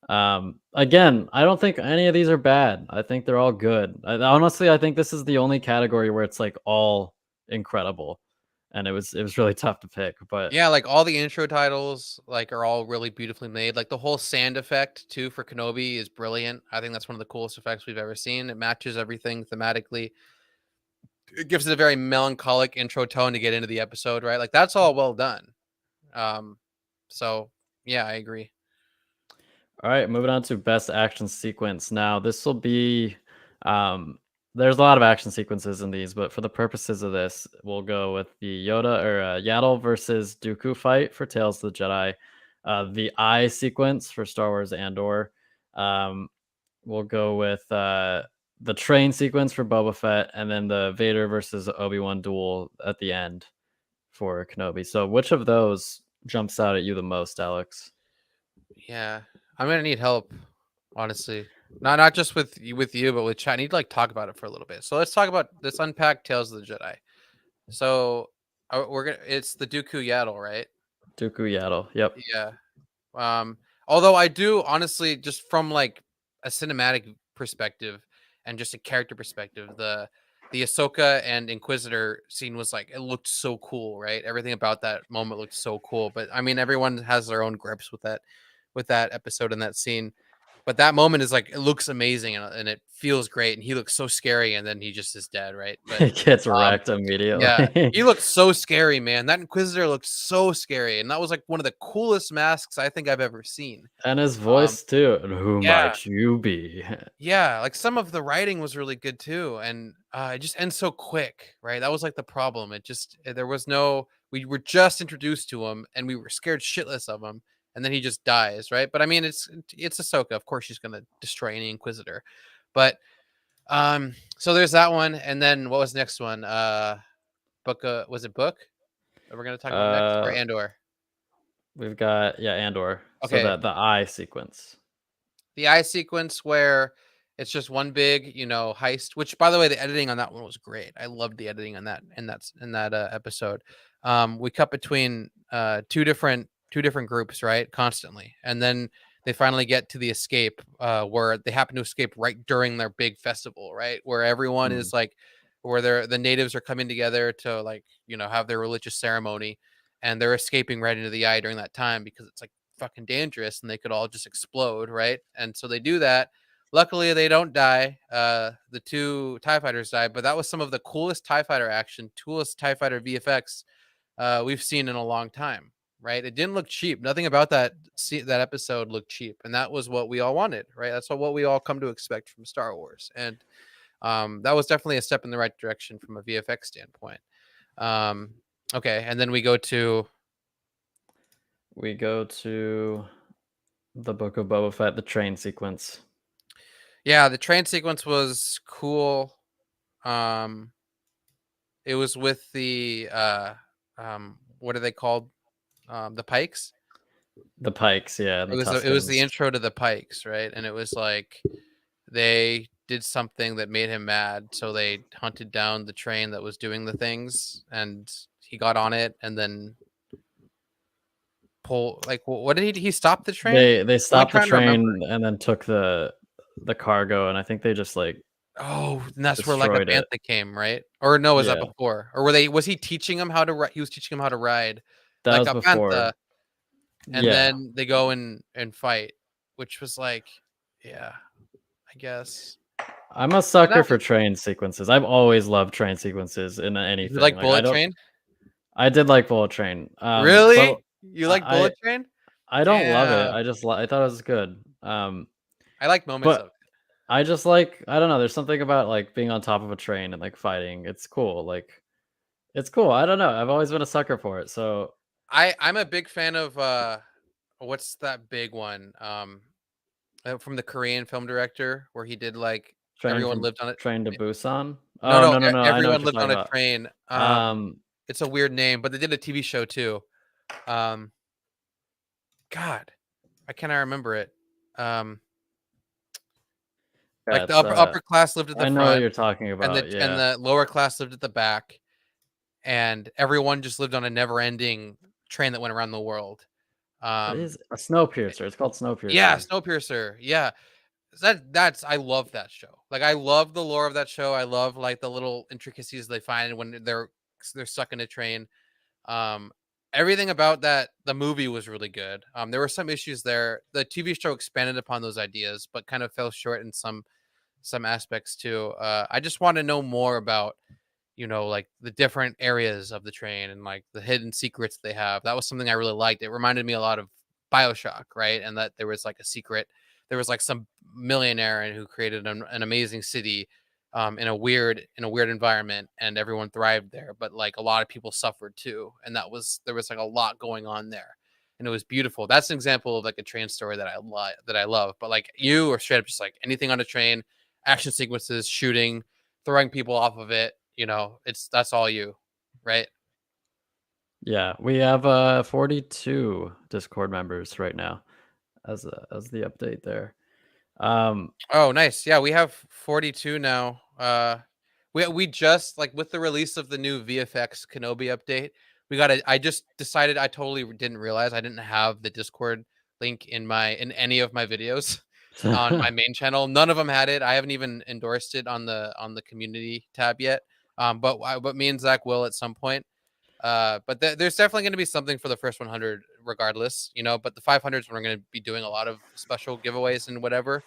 Again, I don't think any of these are bad. I think they're all good. Honestly, I think this is the only category where it's like all incredible, and it was really tough to pick. But Yeah, like all the intro titles like are all really beautifully made. Like the whole sand effect too for Kenobi is brilliant. I think that's one of the coolest effects we've ever seen. It matches everything thematically. It gives it a very melancholic intro tone to get into the episode, right? Like that's all well done. Um so yeah, I agree. all right, moving on to best action sequence. Now, this will be um there's a lot of action sequences in these, but for the purposes of this, we'll go with the Yoda or Yaddle versus Dooku fight for Tales of the Jedi, the Eye sequence for Star Wars Andor. Um, we'll go with the train sequence for Boba Fett, and then the Vader versus Obi-Wan duel at the end for Kenobi. So, which of those jumps out at you the most, Alex? Yeah. I'm gonna need help, honestly. Not just with you, but with chat. I need to like talk about it for a little bit. So let's unpack Tales of the Jedi. So it's the Dooku Yaddle, right? Dooku Yaddle. Yep. Yeah. Although I do honestly, just from like a cinematic perspective and just a character perspective, the Ahsoka and Inquisitor scene was like, it looked so cool, right? Everything about that moment looked so cool. But I mean, everyone has their own grips with that episode and that scene. But that moment is like, it looks amazing, and it feels great, and he looks so scary, and then he just is dead, right? But It gets um, wrecked yeah, immediately. he looks so scary, man. That Inquisitor looks so scary, and that was like one of the coolest masks I think I've ever seen. And his Um, voice too. And who yeah, might you be? yeah, like some of the writing was really good too, and it just ends so quick, right? That was like the problem. It just there was no. We were just introduced to him, and we were scared shitless of him, and then he just dies, right? But I mean, it's Ahsoka. Of course, she's gonna destroy any Inquisitor, but so there's that one, and then what was the next one? Book. Was it Book that we're gonna talk about next, or uh Andor? we've got Andor. So Okay, that the eye sequence. the eye sequence where it's just one big, heist. Which, by the way, the editing on that one was great. I loved the editing on that in that episode. We cut between two different groups, right, constantly, and then they finally get to the escape, where they happen to escape right during their big festival, right, where everyone Hmm. is like, where the natives are coming together to like have their religious ceremony, and they're escaping right into the eye during that time because it's like fucking dangerous and they could all just explode, right? And so they do that. Luckily, they don't die. The two TIE fighters die, but that was some of the coolest TIE fighter action, coolest TIE fighter VFX we've seen in a long time, right? It didn't look cheap. Nothing about that episode looked cheap, and that was what we all wanted, right? That's what we all come to expect from Star Wars, and that was definitely a step in the right direction from a VFX standpoint. Um, okay, and then we go to We go to the Book of Boba Fett, the train sequence. Yeah, the train sequence was cool. Um, it was with the what are they called? The Pikes. The Pikes, yeah, and the It was the Tuscans. intro to the Pikes, right? And it was like they did something that made him mad, so they hunted down the train that was doing the things, and he got on it, and then pull like what did he stop the train? They I'm like stopped the trying to remember. train and then took the cargo, and I think they just, like, Oh, and that's where like a destroyed it. bantha came, right? Or no, was that Yeah, before? Or were they? Was he teaching him how to ride? He was teaching him how to ride that like was a bantha, before. and Yeah. then they go and fight, which was like, yeah, I guess. I'm a But sucker that for was train sequences. I've always loved train sequences in you anything. like Like, I Bullet don't Train? I did like Bullet Train, but Really? You like I Bullet Train? I don't love it. Damn. I just I thought it was good. I like moments But of it. I just like I don't know, there's something about, like, being on top of a train and, like, fighting. It's cool, like, it's cool. I don't know. I've always been a sucker for it. So, I'm a big fan of what's that big one? From the Korean film director where he did like everyone lived on it. Train to Busan? No, Oh, no, no, no, no. I know what everyone you're lived talking on a about. train. Um, It's a weird name, but they did a TV show too. Um, God, I cannot remember it. Um, yeah, like the it's upper class lived at the I know what front, you're talking about. and Yeah. the lower class lived at the back, and everyone just lived on a never-ending train that went around the world. What Um, is a Snowpiercer? It's called yeah, Snowpiercer. Snowpiercer. Yeah, that's I love that show. Like I love the lore of that show. I love like the little intricacies they find when they're stuck in a train. Um, everything about that the movie was really good. There were some issues there. The TV show expanded upon those ideas, but kind of fell short in some aspects too. I just want to know more about like the different areas of the train and like the hidden secrets they have. That was something I really liked. It reminded me a lot of BioShock, right? And that there was like a secret. There was like some millionaire and who created an amazing city in a weird environment, and everyone thrived there. But like a lot of people suffered too, and there was like a lot going on there, and it was beautiful. That's an example of like a train story that I love. But like you or straight up just like anything on a train, action sequences, shooting, throwing people off of it, that's all you, right? Yeah, we have 42 Discord members right now as the update there. Um, Oh, nice. Yeah, we have 42 now. We just like with the release of the new VFX Kenobi update, I just decided I totally didn't realize I didn't have the Discord link in any of my videos on my main channel. None of them had it. I haven't even endorsed it on the community tab yet. But me and Zach will at some point. But there's definitely going to be something for the first 100 regardless, but the 500s we're going to be doing a lot of special giveaways and whatever.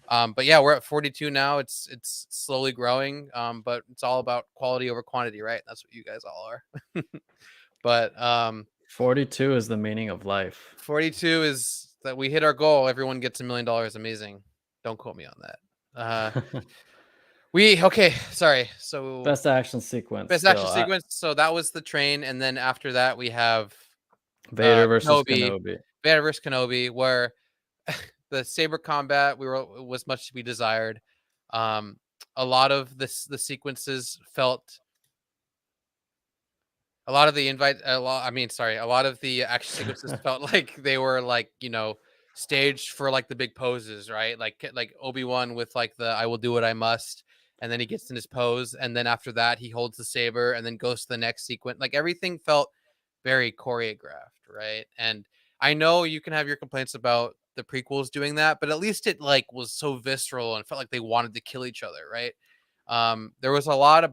But yeah, we're at 42 now. It's slowly growing. But it's all about quality over quantity, right? That's what you guys all are. But 42 is the meaning of life. 42 is that we hit our goal. Everyone gets $1 million. Amazing. Don't quote me on that. We okay. Sorry. So Best action sequence best still. action sequence. So that was the train, and then after that we have Vader versus Kenobi, Kenobi. Vader vs Kenobi, where the saber combat was much to be desired. Um, a lot of the sequences felt a lot of the invite a lot I mean sorry a lot of the action sequences felt like they were like staged for like the big poses, right? Like Obi-Wan with like the I will do what I must, and then he gets in his pose, and then after that he holds the saber and then goes to the next sequence. Like everything felt very choreographed, right? And I know you can have your complaints about the prequels doing that, but at least it like was so visceral and felt like they wanted to kill each other, right? There was a lot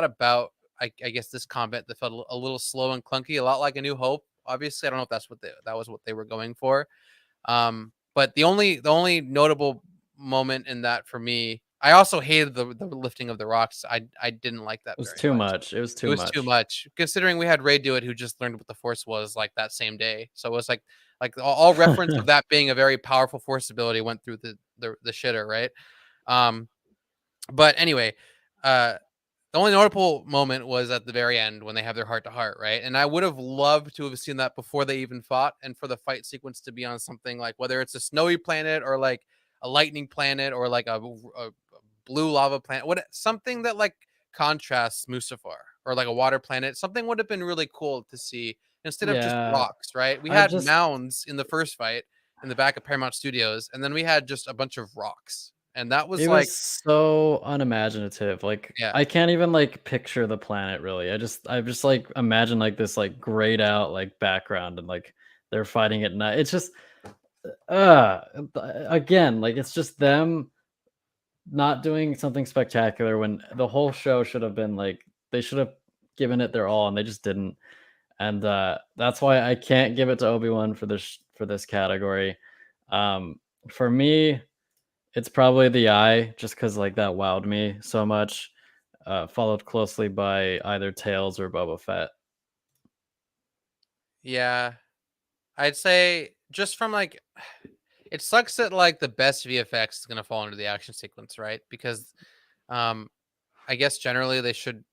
about I guess this combat that felt a little slow and clunky, a lot like A New Hope. Obviously, I don't know if that was what they were going for. But the only notable moment in that for me, I also hated the lifting of the rocks. I didn't like that It was very too much. much. It was It too was too much. much considering we had Ray do it, who just learned what the Force was like that same day. So it was like all reference of that being a very powerful Force ability went through the shitter, right? Um, but anyway, uh, the only notable moment was at the very end when they have their heart to heart, right? And I would have loved to have seen that before they even fought, and for the fight sequence to be on something like whether it's a snowy planet or like a lightning planet or like a blue lava planet, what something that like contrasts Mustafar, or like a water planet. Something would have been really cool to see instead of just Yeah, rocks, right? We I had just mounds in the first fight in the back of Paramount Studios, and then we had just a bunch of rocks. And that was it like, was so unimaginative. Like yeah, I can't even like picture the planet really. I just like imagine like this like grayed out like background and like they're fighting at night. It's just uh again, like it's just them not doing something spectacular when the whole show should have been like they should have given it their all and they just didn't. And that's why I can't give it to Obi-Wan for this category. Um for me, it's probably the Eye just cuz like that wowed me so much. Followed closely by either Tails or Boba Fett. yeah. I'd say just from like, it sucks that like the best VFX is gonna fall into the action sequence, right? Because um I guess generally they should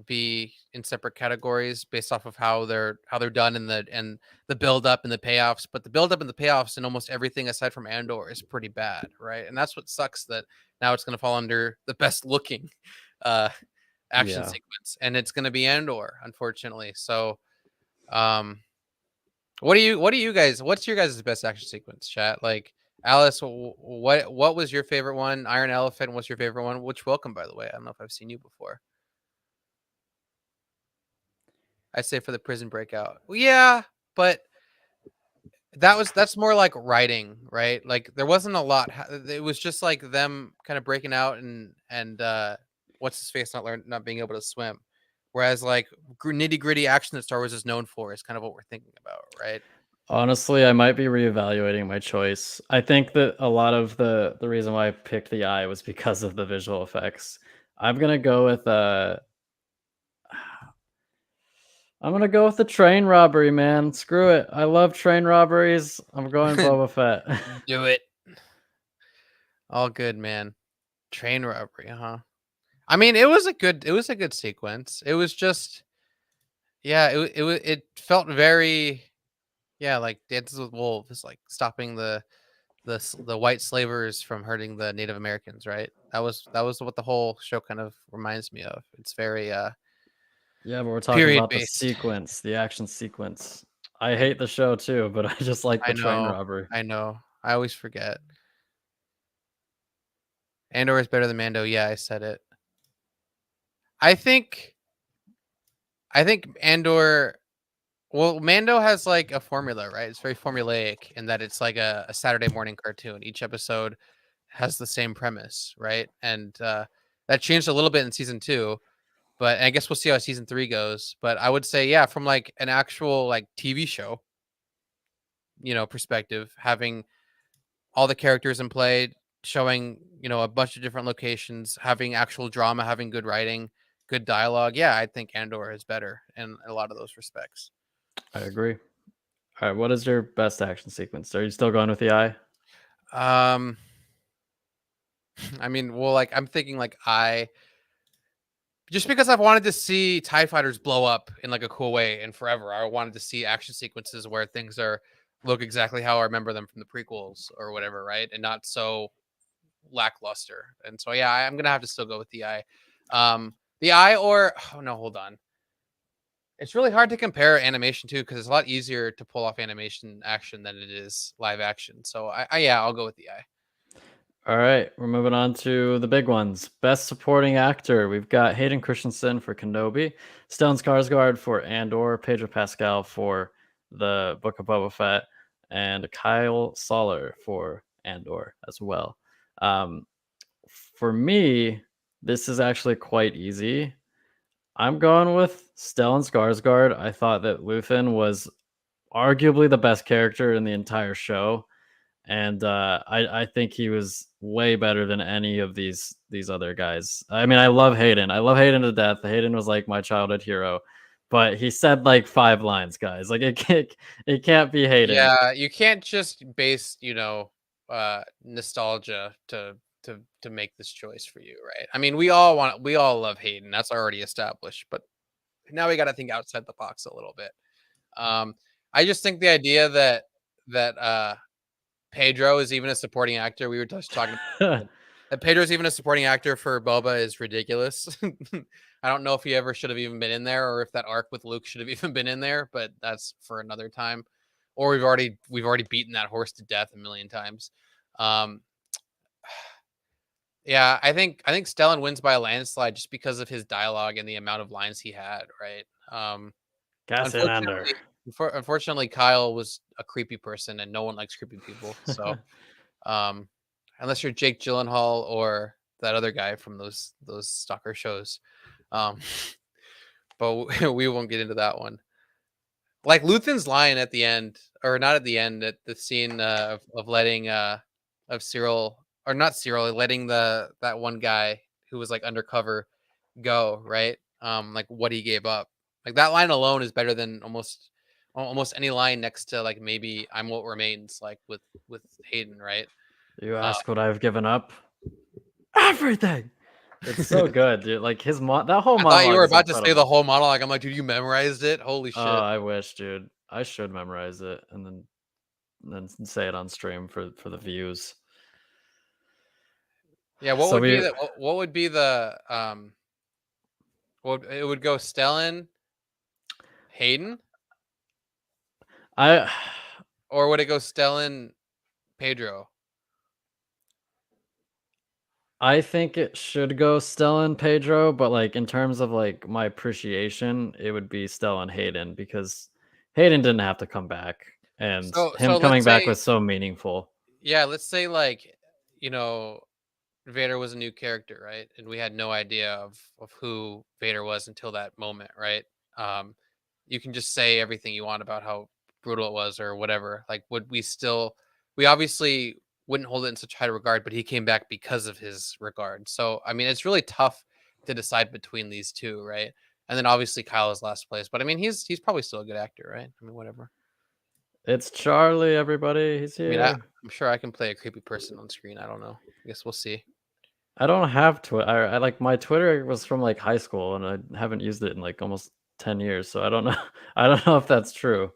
be in separate categories based off of how they're done in the build up and the payoffs. But the build up and the payoffs and almost everything aside from Andor is pretty bad, right? And that's what sucks, that now it's going to fall under the best looking uh action Yeah. sequence, and it's going to be Andor, unfortunately. So um what do you guys, what's your guys' best action sequence, chat? Like, Alice, what was your favorite one? Iron Elephant, what's your favorite one? Which, welcome, by the way. I don't know if I've seen you before. I'd say for the prison breakout. Well, yeah, but that's more like writing, right? Like there wasn't a lot. It was just like them kind of breaking out and what's his face not being able to swim. Whereas like nitty gritty action that Star Wars is known for is kind of what we're thinking about, right? Honestly, I might be reevaluating my choice. I think that a lot of the reason why I picked the Eye was because of the visual effects. I'm gonna go with I'm gonna go with the train robbery, man. Screw it. I love train robberies. I'm going Boba Fett. Do it. All good, man. Train robbery, huh? I mean, it was a good sequence. It was just, yeah, it felt very, yeah, like Dances with Wolves, like stopping the white slavers from hurting the Native Americans, right? That was what the whole show kind of reminds me of. It's very Yeah, but we're talking period about the based. sequence, the action sequence. I I hate the show too, but I just like I the train know. robbery. I know. I always forget. Andor is better than Mando. Yeah, I said it. I think I think Andor, well, Mando has like a formula, right? It's very formulaic in that it's like a Saturday morning cartoon. Each episode has the same premise, right? And that changed a little bit in season 2, but I guess we'll see how season 3 goes. But I would say, yeah, from like an actual like TV show, perspective, having all the characters in play, showing, a bunch of different locations, having actual drama, having good writing, good dialogue. Yeah, I think Andor is better in a lot of those respects. I agree. All right, what is your best action sequence? Are you still going with the Eye? Um, I mean, well, like I'm thinking like I just because I've wanted to see TIE fighters blow up in like a cool way and forever. I wanted to see action sequences where things are look exactly how I remember them from the prequels or whatever, right? And not so lackluster. And so yeah, I'm gonna have to still go with the Eye. The Eye, or oh no, hold on. It's really hard to compare animation too because it's a lot easier to pull off animation action than it is live action. So yeah, I'll go with the Eye. All right, we're moving on to the big ones. Best supporting actor. We've got Hayden Christensen for Kenobi, Stellan Skarsgård for Andor, Pedro Pascal for the Book of Boba Fett, and Kyle Soller for Andor as well. Um, for me, this is actually quite easy. I'm going with Stellan Skarsgård. I thought that Luthen was arguably the best character in the entire show, and I think he was way better than any of these other guys. I mean, I love Hayden. I love Hayden to death. Hayden was like my childhood hero, but he said like 5 lines, guys. Like it can't be Hayden. Yeah, you can't just base, nostalgia to make this choice for you, right? I mean, we all love Hayden. That's already established, but now we got to think outside the box a little bit. Um, I just think the idea that Pedro is even a supporting actor. We were just talking about that Pedro's even a supporting actor for Boba is ridiculous. I don't know if he ever should have even been in there, or if that arc with Luke should have even been in there, but that's for another time. Or we've already beaten that horse to death a million times. Um, yeah, I think Stellan wins by a landslide just because of his dialogue and the amount of lines he had. Right. Cassian Andor. Unfortunately, Kyle was a creepy person, and no one likes creepy people. So, um, unless you're Jake Gyllenhaal or that other guy from those stalker shows, um, but we won't get into that one. Like Luthen's line at the end, or not at the end, at the scene of letting of Cyril, or not Cyril, letting that one guy who was like undercover go, right? Like what he gave up. Like that line alone is better than almost any line next to like maybe I'm what remains, like with Hayden, right? You Uh, ask what I've given up? Everything. It's so good, dude. Like that whole I thought you monologue were is about to say the incredible. whole monologue. I'm like, dude, you memorized it? Holy Oh, shit. I wish, dude. I should memorize it and then say it on stream for the views. Yeah, So we what would be the well, it would go Stellan, Hayden, I or would it go Stellan, Pedro? I think it should go Stellan Pedro, but like in terms of like my appreciation, it would be Stellan Hayden because Hayden didn't have to come back, and So him let's coming back say, was so meaningful. yeah, let's say like, you know, Vader was a new character, right? And we had no idea of who Vader was until that moment, right? Um, you can just say everything you want about how brutal it was or whatever. Like, would we still? We obviously wouldn't hold it in such high regard, but he came back because of his regard. So, I mean, it's really tough to decide between these two, right? And then obviously Kyle is last place, but I mean, he's probably still a good actor, right? I mean, whatever. It's Charlie, everybody. He's I mean, here. I'm sure I can play a creepy person on screen. I don't know. I guess we'll see. I don't have Twitter. I like my Twitter was from like high school, and I haven't used it in like almost 10 years. So I don't know. I don't know if that's true.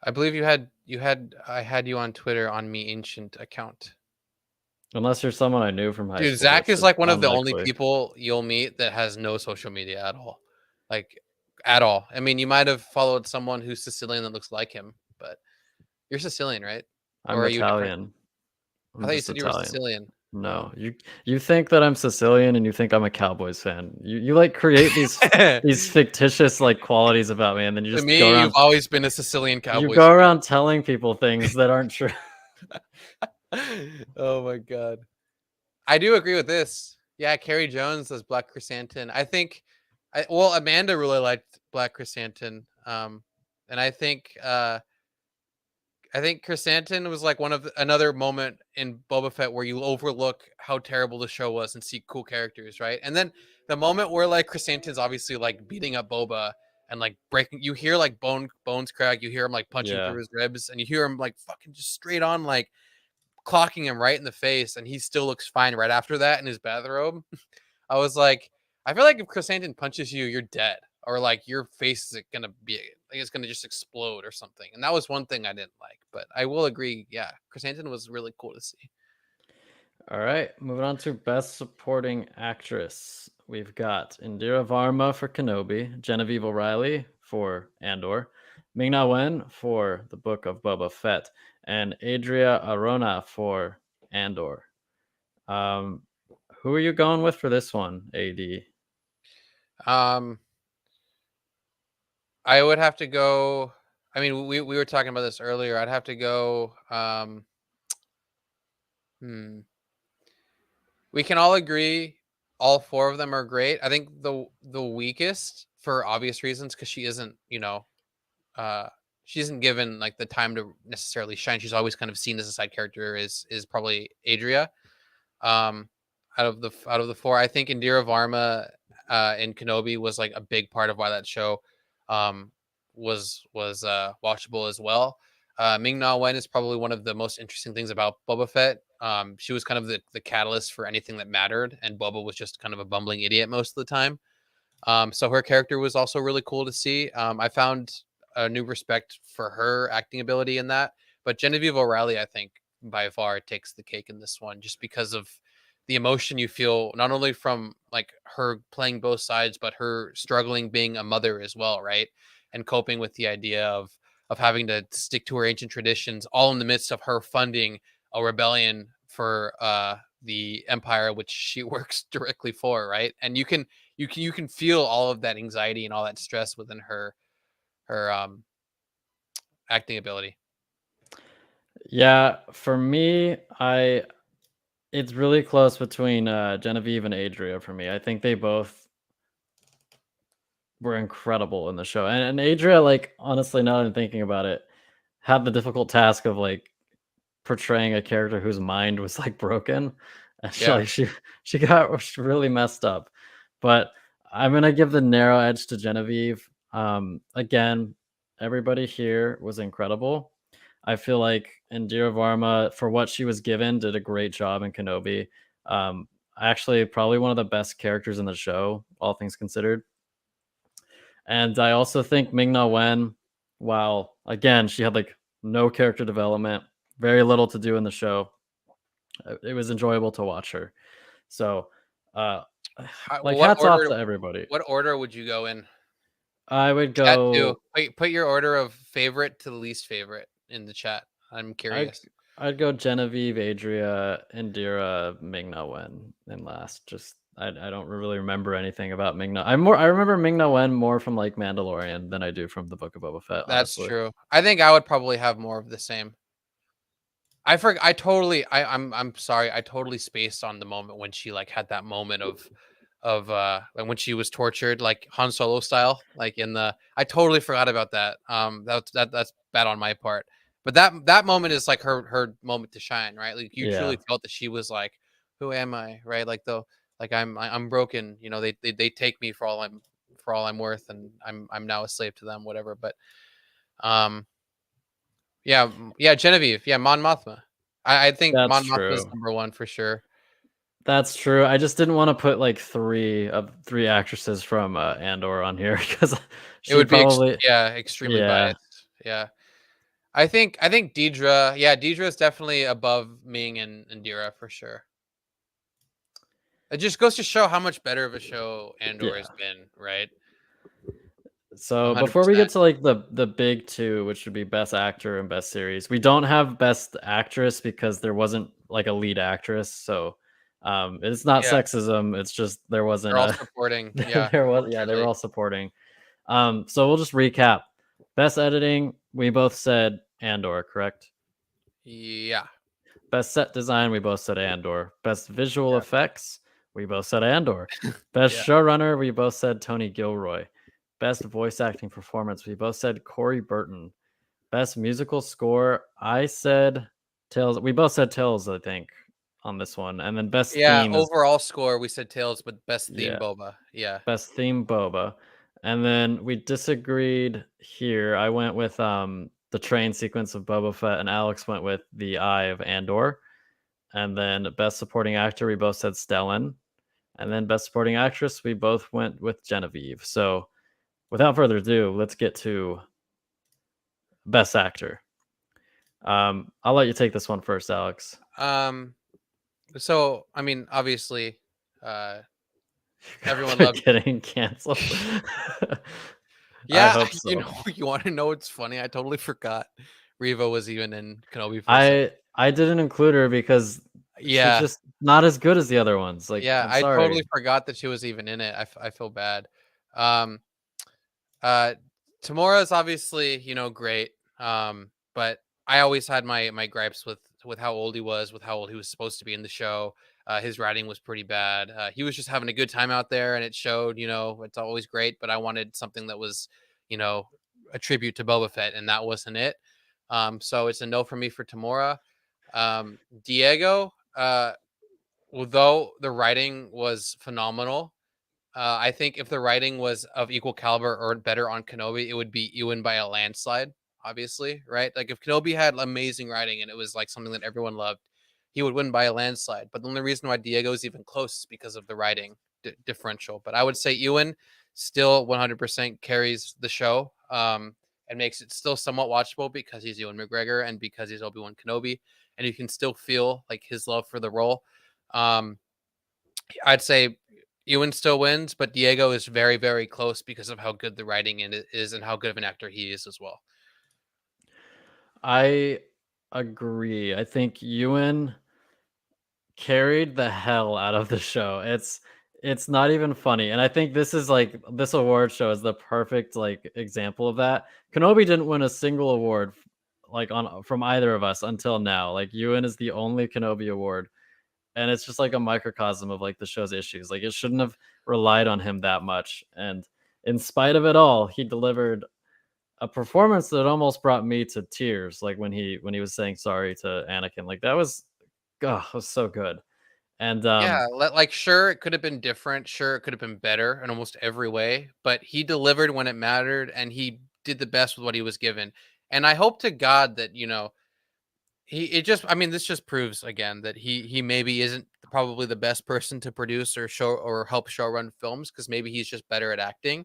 I believe I had you on Twitter on me ancient account. Unless you're someone I knew from high Dude, school, Zach which is is like one of the only unlikely. people you'll meet that has no social media at all. Like at all. I mean, you might have followed someone who's Sicilian that looks like him, but you're Sicilian, right? Or I'm are you different? Italian. I I'm thought you just said you were Italian. Sicilian. Oh. No, you think that I'm Sicilian and you think I'm a Cowboys fan. You like create these fictitious like qualities about me, and then you To just go me, you've around always been a Sicilian you Cowboys go fan. around telling people things that aren't true. Oh my god. I do agree with this. Yeah, Carrie Jones as Black Chrysanthemum. I think well, Amanda really liked Black Chrysanthemum. And I think Chrysanthemum was like another moment in Boba Fett where you overlook how terrible the show was and see cool characters, right? And then the moment where like Chrysanthemum's obviously like beating up Boba and like breaking, you hear like bones crack, you hear him like punching Yeah. through his ribs, and you hear him like fucking just straight on like clocking him right in the face, and he still looks fine right after that in his bathrobe. I was like, I feel like if Chrysanthemum punches you, you're dead, or like your face is gonna be like it's gonna just explode or something. And that was one thing I didn't like, but I will agree. Yeah, Chrysanthemum was really cool to see. All right, moving on to Best Supporting Actress. We've got Indira Varma for Kenobi, Genevieve O'Reilly for Andor, Ming-Na Wen for The Book of Boba Fett, and Adria Arona for Andor. Um, who are you going with for this one, AD? Um, I would have to go. I mean, we were talking about this earlier. I'd have to go. Hmm. We can all agree all four of them are great. I think the weakest for obvious reasons because she isn't, uh she isn't given like the time to necessarily shine. She's always kind of seen as a side character is probably Adria. Um out of the four, I think Indira Varma in Kenobi was like a big part of why that show um was watchable as well. Ming Na Wen is probably one of the most interesting things about Boba Fett. She was kind of the catalyst for anything that mattered, and Boba was just kind of a bumbling idiot most of the time. So her character was also really cool to see. I found a new respect for her acting ability in that. But Genevieve O'Reilly, I think, by far takes the cake in this one, just because of the emotion you feel, not only from like her playing both sides, but her struggling being a mother as well, right? And coping with the idea of having to stick to her ancient traditions, all in the midst of her funding a rebellion for the empire, which she works directly for, right? And you can feel all of that anxiety and all that stress within her acting ability. Yeah, for me, it's really close between Genevieve and Adria for me. I think they both were incredible in the show. And Adria, like, honestly, now that I'm thinking about it, had the difficult task of like portraying a character whose mind was like broken, and she Yeah. like she got really messed up. But I'm gonna give the narrow edge to Genevieve. Again, everybody here was incredible. I feel like Indira Varma, for what she was given, did a great job in Kenobi. Um, Actually, probably one of the best characters in the show, all things considered. And I also think Ming Na Wen, while again she had like no character development, very little to do in the show, it was enjoyable to watch her. So, uh, like What hats off order? to everybody. What order would you go in? I would Chat too. go. Put your order of favorite to least favorite in the chat. I'm I'd curious. I'd go Genevieve, Adria, Indira, Ming Na Wen in last. Just I don't really remember anything about Ming Na. I remember Ming Na Wen more from like Mandalorian than I do from the Book of Boba Fett. That's Honestly, true. I think I would probably have more of the same. I totally I'm sorry. I totally spaced on the moment when she like had that moment of and when she was tortured like Han Solo style, like in the I totally forgot about that. That's bad on my part. But that moment is like her moment to shine, right? Like you yeah, truly felt that she was like, who am I? Right? Like though like I'm broken, you know, they take me for all I'm worth, and I'm now a slave to them, whatever. But um yeah, yeah, Genevieve. Yeah, Mon Mothma. I think that's Mon Mothma is true. number one for sure. That's true. I just didn't wanna put, like, 3 actresses from, Andor on here because It she would be probably. extremely Yeah. biased. Yeah. I think Deidre, yeah, Deidre is definitely above Ming and Indira for sure. It just goes to show how much better of a show Andor has Yeah. been, right? So, before we get 100%. to, like, the big 2, which would be Best Actor and Best Series, we don't have Best Actress because there wasn't, like, a lead actress, so, it's not Yeah, sexism, it's just there wasn't they're all a supporting. Yeah, there was yeah, they were truly. all supporting. So we'll just recap. Best Editing, we both said Andor, correct? Yeah, Best set design, we both said Andor. Best visual yeah, effects, we both said Andor. Best yeah. showrunner, we both said Tony Gilroy. Best voice acting performance, we both said Corey Burton. Best musical score, I said Tales. We both said Tales, I think, on this one. And then best Yeah, theme is overall score, we said Tails, but best theme yeah, Boba. Yeah. best theme Boba. And then we disagreed here. I went with the train sequence of Boba Fett, and Alex went with the Eye of Andor. And then best supporting actor, we both said Stellan. And then best supporting actress, we both went with Genevieve. So without further ado, let's get to best actor. I'll let you take this one first, Alex. Um, so I mean, obviously, uh everyone loved. Getting canceled. I Yeah, hope you so. know, you wanna know what's funny? I totally forgot Riva was even in Kenobi for a second. I didn't include her because she's Yeah, just not as good as the other ones. Like, yeah, I'm I sorry. totally forgot that she was even in it. I feel bad. Um, uh, Tamora is obviously, you know, great. But I always had my gripes with how old he was, with how old he was supposed to be in the show. His writing was pretty bad. He was just having a good time out there, and it showed. You know, it's always great, but I wanted something that was, you know, a tribute to Boba Fett, and that wasn't it. So it's a no for me for Tamora. Diego, although the writing was phenomenal, I think if the writing was of equal caliber or better on Kenobi, it would be Ewan by a landslide, obviously, right? Like if Kenobi had amazing writing and it was like something that everyone loved, he would win by a landslide. But the only reason why Diego is even close is because of the writing differential. But I would say Ewan still 100% carries the show, and makes it still somewhat watchable because he's Ewan McGregor and because he's Obi-Wan Kenobi. and you can still feel like his love for the role. Um, I'd say Ewan still wins, but Diego is very, very close because of how good the writing in it is and how good of an actor he is as well. I agree. I think Ewan carried the hell out of the show. It's not even funny. And I think this is like this award show is the perfect like example of that. Kenobi didn't win a single award like on from either of us until now. Like Ewan is the only Kenobi award. And it's just like a microcosm of like the show's issues. Like it shouldn't have relied on him that much. And in spite of it all, he delivered a performance that almost brought me to tears. Like when he was saying sorry to Anakin. Like that was, God, was so good. And Yeah, like sure it could have been different, sure it could have been better in almost every way, but he delivered when it mattered and he did the best with what he was given. And I hope to God that, he it just I mean, this just proves again that he maybe isn't probably the best person to produce or show or help show run films because maybe he's just better at acting.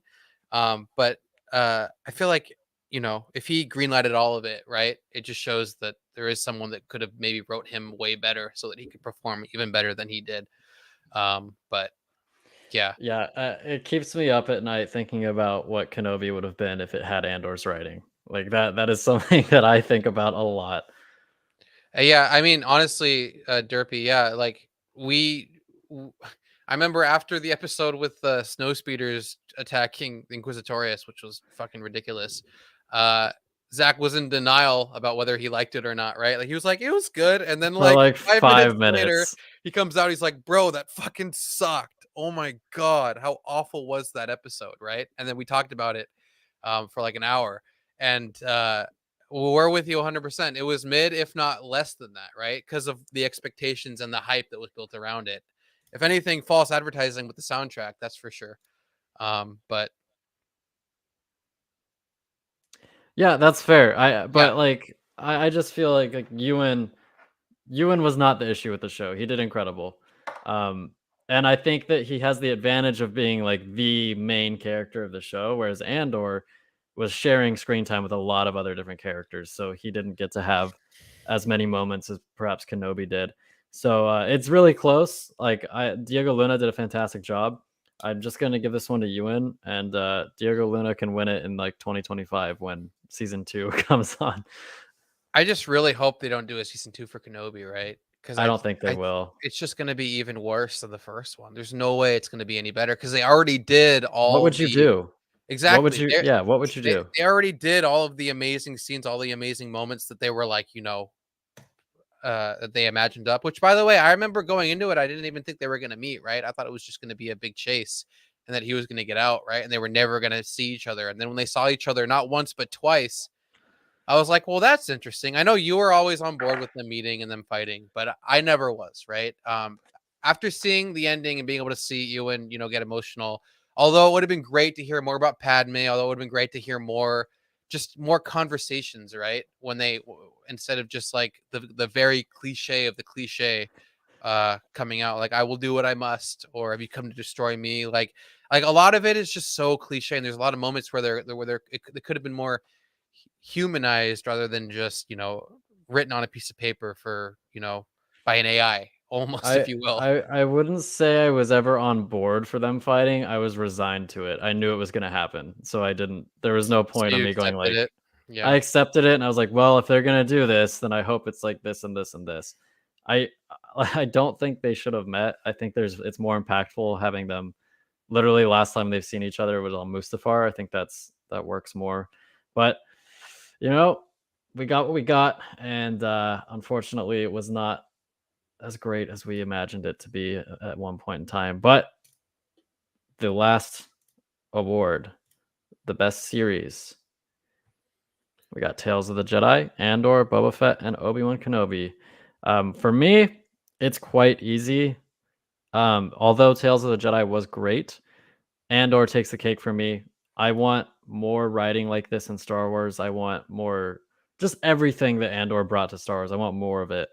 But I feel like, if he greenlighted all of it, right, it just shows that there is someone that could have maybe wrote him way better so that he could perform even better than he did. But yeah. yeah, it keeps me up at night thinking about what Kenobi would have been if it had Andor's writing. Like that is something that I think about a lot. Yeah, I mean, honestly, Derpy, yeah, like w- I remember after the episode with the snow speeders attacking Inquisitorius, which was fucking ridiculous. Uh, Zach was in denial about whether he liked it or not, right? Like he was like, it was good, and then For like like 5 minutes 5 later, minutes. he comes out, he's like, bro, that fucking sucked. Oh my god, how awful was that episode, right? And then we talked about it for like an hour, and we're with you 100%. It was mid, if not less than that, right? Because of the expectations and the hype that was built around it. If anything, false advertising with the soundtrack, that's for sure. But Yeah, that's fair. yeah, But like I just feel like Ewan was not the issue with the show. He did incredible. Um, and I think that he has the advantage of being like the main character of the show, whereas Andor was sharing screen time with a lot of other different characters. So he didn't get to have as many moments as perhaps Kenobi did. So it's really close. Diego Luna did a fantastic job. I'm just gonna give this one to Ewan, and Diego Luna can win it in like 2025 when season 2 comes on. I just really hope they don't do a season 2 for Kenobi, right? Because I don't think they will. it's just going to be even worse than the first one. There's no way it's going to be any better because they already did What all would you the do? What would exactly. you yeah, what would you They, do? they already did all of the amazing scenes, all the amazing moments that they were like, that they imagined up. Which, by the way, I remember going into it, I didn't even think they were going to meet. Right, I thought it was just going to be a big chase, and that he was going to get out. Right, and they were never going to see each other. And then when they saw each other, not once but twice, I was like, well, that's interesting. I know you were always on board with them meeting and them fighting, but I never was. Right. After seeing the ending and being able to see Ewan, get emotional. Although it would have been great to hear more about Padme, although it would have been great to hear more, just more conversations, right? When instead of just like the very cliche of the cliche coming out, like I will do what I must, or have you come to destroy me? Like a lot of it is just so cliche, and there's a lot of moments where it could have been more humanized rather than just written on a piece of paper for by an AI almost, if I you will. I wouldn't say I was ever on board for them fighting. I was resigned to it. I knew it was gonna happen, so I didn't there was no So point of you me going accepted like it. I Yeah. accepted it and I was like, "Well, if they're gonna do this, then I hope it's like this and this and this." I I don't think they should have met. I think it's more impactful having them literally last time they've seen each other was on Mustafar. I think that works more. But you know, we got what we got, and unfortunately, it was not as great as we imagined it to be at one point in time. But the last award, the best series, we got Tales of the Jedi, Andor, Boba Fett, and Obi-Wan Kenobi. For me, it's quite easy. Although Tales of the Jedi was great, Andor takes the cake for me. I want more writing like this in Star Wars. I want more, just everything that Andor brought to Star Wars. I want more of it.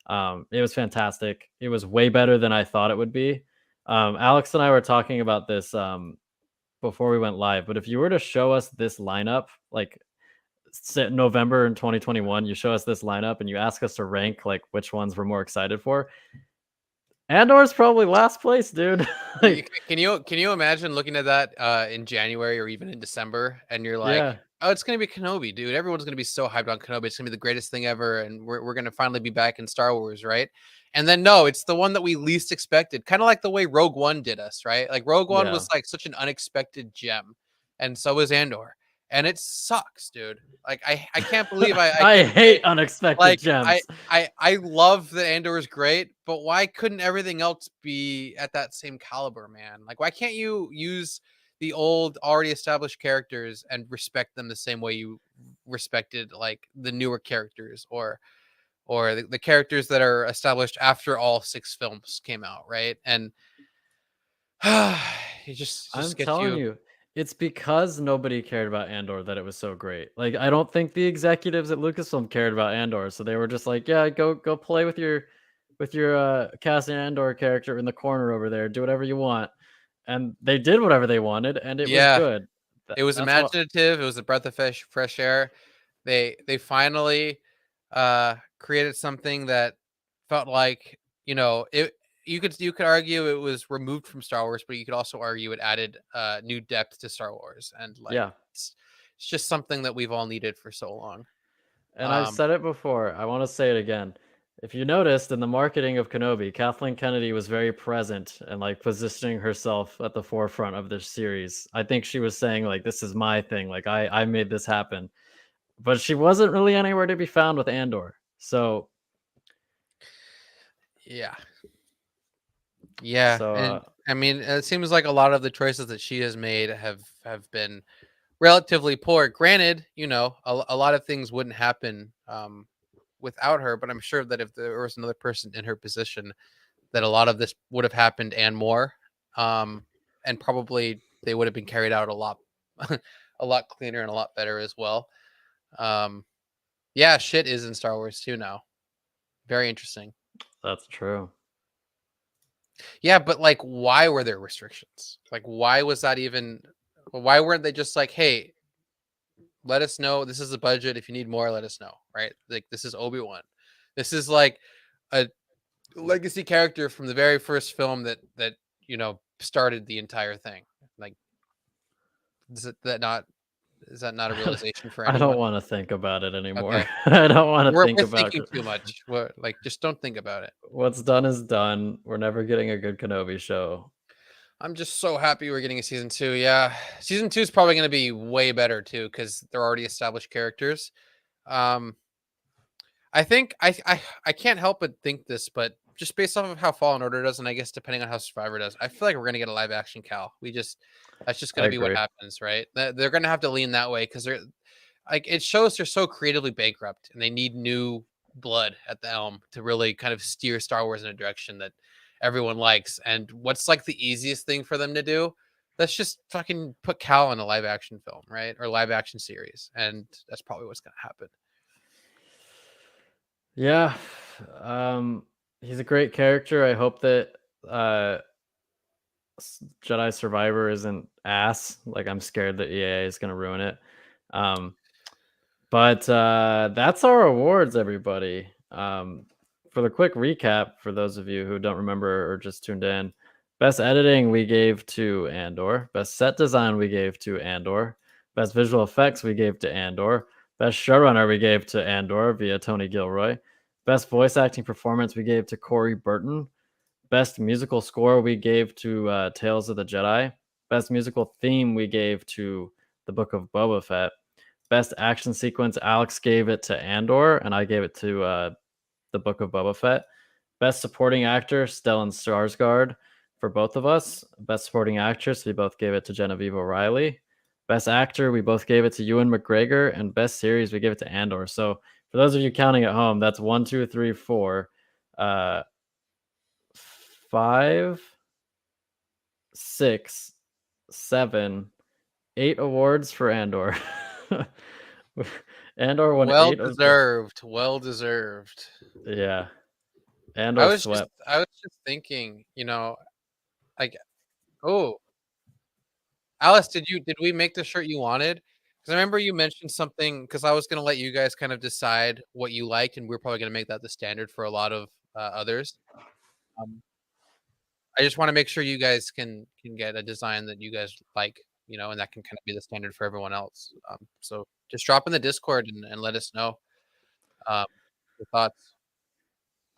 It was fantastic. It was way better than I thought it would be. Alex and I were talking about this before we went live. But if you were to show us this lineup, like November in 2021, you show us this lineup and you ask us to rank like which ones we're more excited for. Andor's probably last place, dude. Like, Can you imagine looking at that in January or even in December, and you're like, yeah, oh, it's gonna be Kenobi, dude. Everyone's gonna be so hyped on Kenobi. It's gonna be the greatest thing ever, and we're gonna finally be back in Star Wars, right? And then no, it's the one that we least expected, kind of like the way Rogue One did us, right? Like Rogue One yeah. was like such an unexpected gem, and so is Andor, and it sucks, dude. Like I can't believe I I couldn't say hate unexpected like, I gems. I love that Andor is great, but why couldn't everything else be at that same caliber, man? Like, why can't you use the old, already established characters and respect them the same way you respected like the newer characters or the characters that are established after all 6 films came out, right? And it I'm just gets telling you. you, it's because nobody cared about Andor that it was so great. Like, I don't think the executives at Lucasfilm cared about Andor, so they were just like, "Yeah, go play with your Cassian Andor character in the corner over there. Do whatever you want." And they did whatever they wanted, and it was Yeah, good. it was That's what imaginative. It was a breath of fresh air. They finally created something that felt like, it you could argue it was removed from Star Wars, but you could also argue it added new depth to Star Wars, and like yeah. it's just something that we've all needed for so long. And I've um said it before. I want to say it again. If you noticed in the marketing of Kenobi, Kathleen Kennedy was very present and like positioning herself at the forefront of this series. I think she was saying like this is my thing, like I made this happen. But she wasn't really anywhere to be found with Andor. So yeah, yeah, so and I mean, it seems like a lot of the choices that she has made have been relatively poor. Granted, a lot of things wouldn't happen without her, but I'm sure that if there was another person in her position, that a lot of this would have happened and more. Um, and probably they would have been carried out a lot, a lot cleaner and a lot better as well. Um, yeah, shit is in Star Wars too now. Very interesting. that's true. Yeah, but like, why were there restrictions? Like, why was that even? Why weren't they just like, hey, let us know this is the budget. If you need more, let us know. Right? Like, this is Obi-Wan. This is like a legacy character from the very first film that started the entire thing. Like, is it that not is that not a realization for I don't anyone? want to think about it anymore. Okay, I don't want to think we're about thinking too much. We're like, just don't think about it. what's done is done. We're never getting a good Kenobi show. I'm just so happy we're getting a season 2. Yeah, season 2 is probably going to be way better too because they're already established characters. Um, I think I can't help but think this, but just based off of how Fallen Order does, and I guess depending on how Survivor does, I feel like we're gonna get a live action Cal. That's just I gonna be what agree. happens, right? They're gonna have to lean that way because they're like it shows they're so creatively bankrupt and they need new blood at the helm to really kind of steer Star Wars in a direction that everyone likes. And what's like the easiest thing for them to do? Let's just fucking put Cal in a live action film, right? Or live action series, and that's probably what's gonna happen. Yeah. He's a great character. I hope that uh Jedi Survivor isn't ass. Like I'm scared that EA is gonna ruin it. Um, but that's our awards, everybody. For the quick recap, for those of you who don't remember or just tuned in, best editing we gave to Andor. Best set design we gave to Andor. Best visual effects we gave to Andor. Best showrunner we gave to Andor via Tony Gilroy. Best voice acting performance we gave to Corey Burton. Best musical score we gave to Tales of the Jedi. Best musical theme we gave to The Book of Boba Fett. Best action sequence, Alex gave it to Andor, and I gave it to The Book of Boba Fett. Best supporting actor, Stellan Skarsgård for both of us. Best supporting actress, we both gave it to Genevieve O'Reilly. Best actor, we both gave it to Ewan McGregor, and best series, we gave it to Andor. So for those of you counting at home, that's 1, 2, 3, 4, 5, 6, 7, 8 awards for Andor. Andor won Well 8 of the deserved. Well deserved. yeah. Andor swept. I was just thinking, like, oh, Alice, did we make the shirt you wanted? Because I remember you mentioned something. Because I was gonna let you guys kind of decide what you liked, and we're probably gonna make that the standard for a lot of others. Um, I just want to make sure you guys can get a design that you guys like, and that can kind of be the standard for everyone else. So just drop in the Discord and let us know um, your thoughts.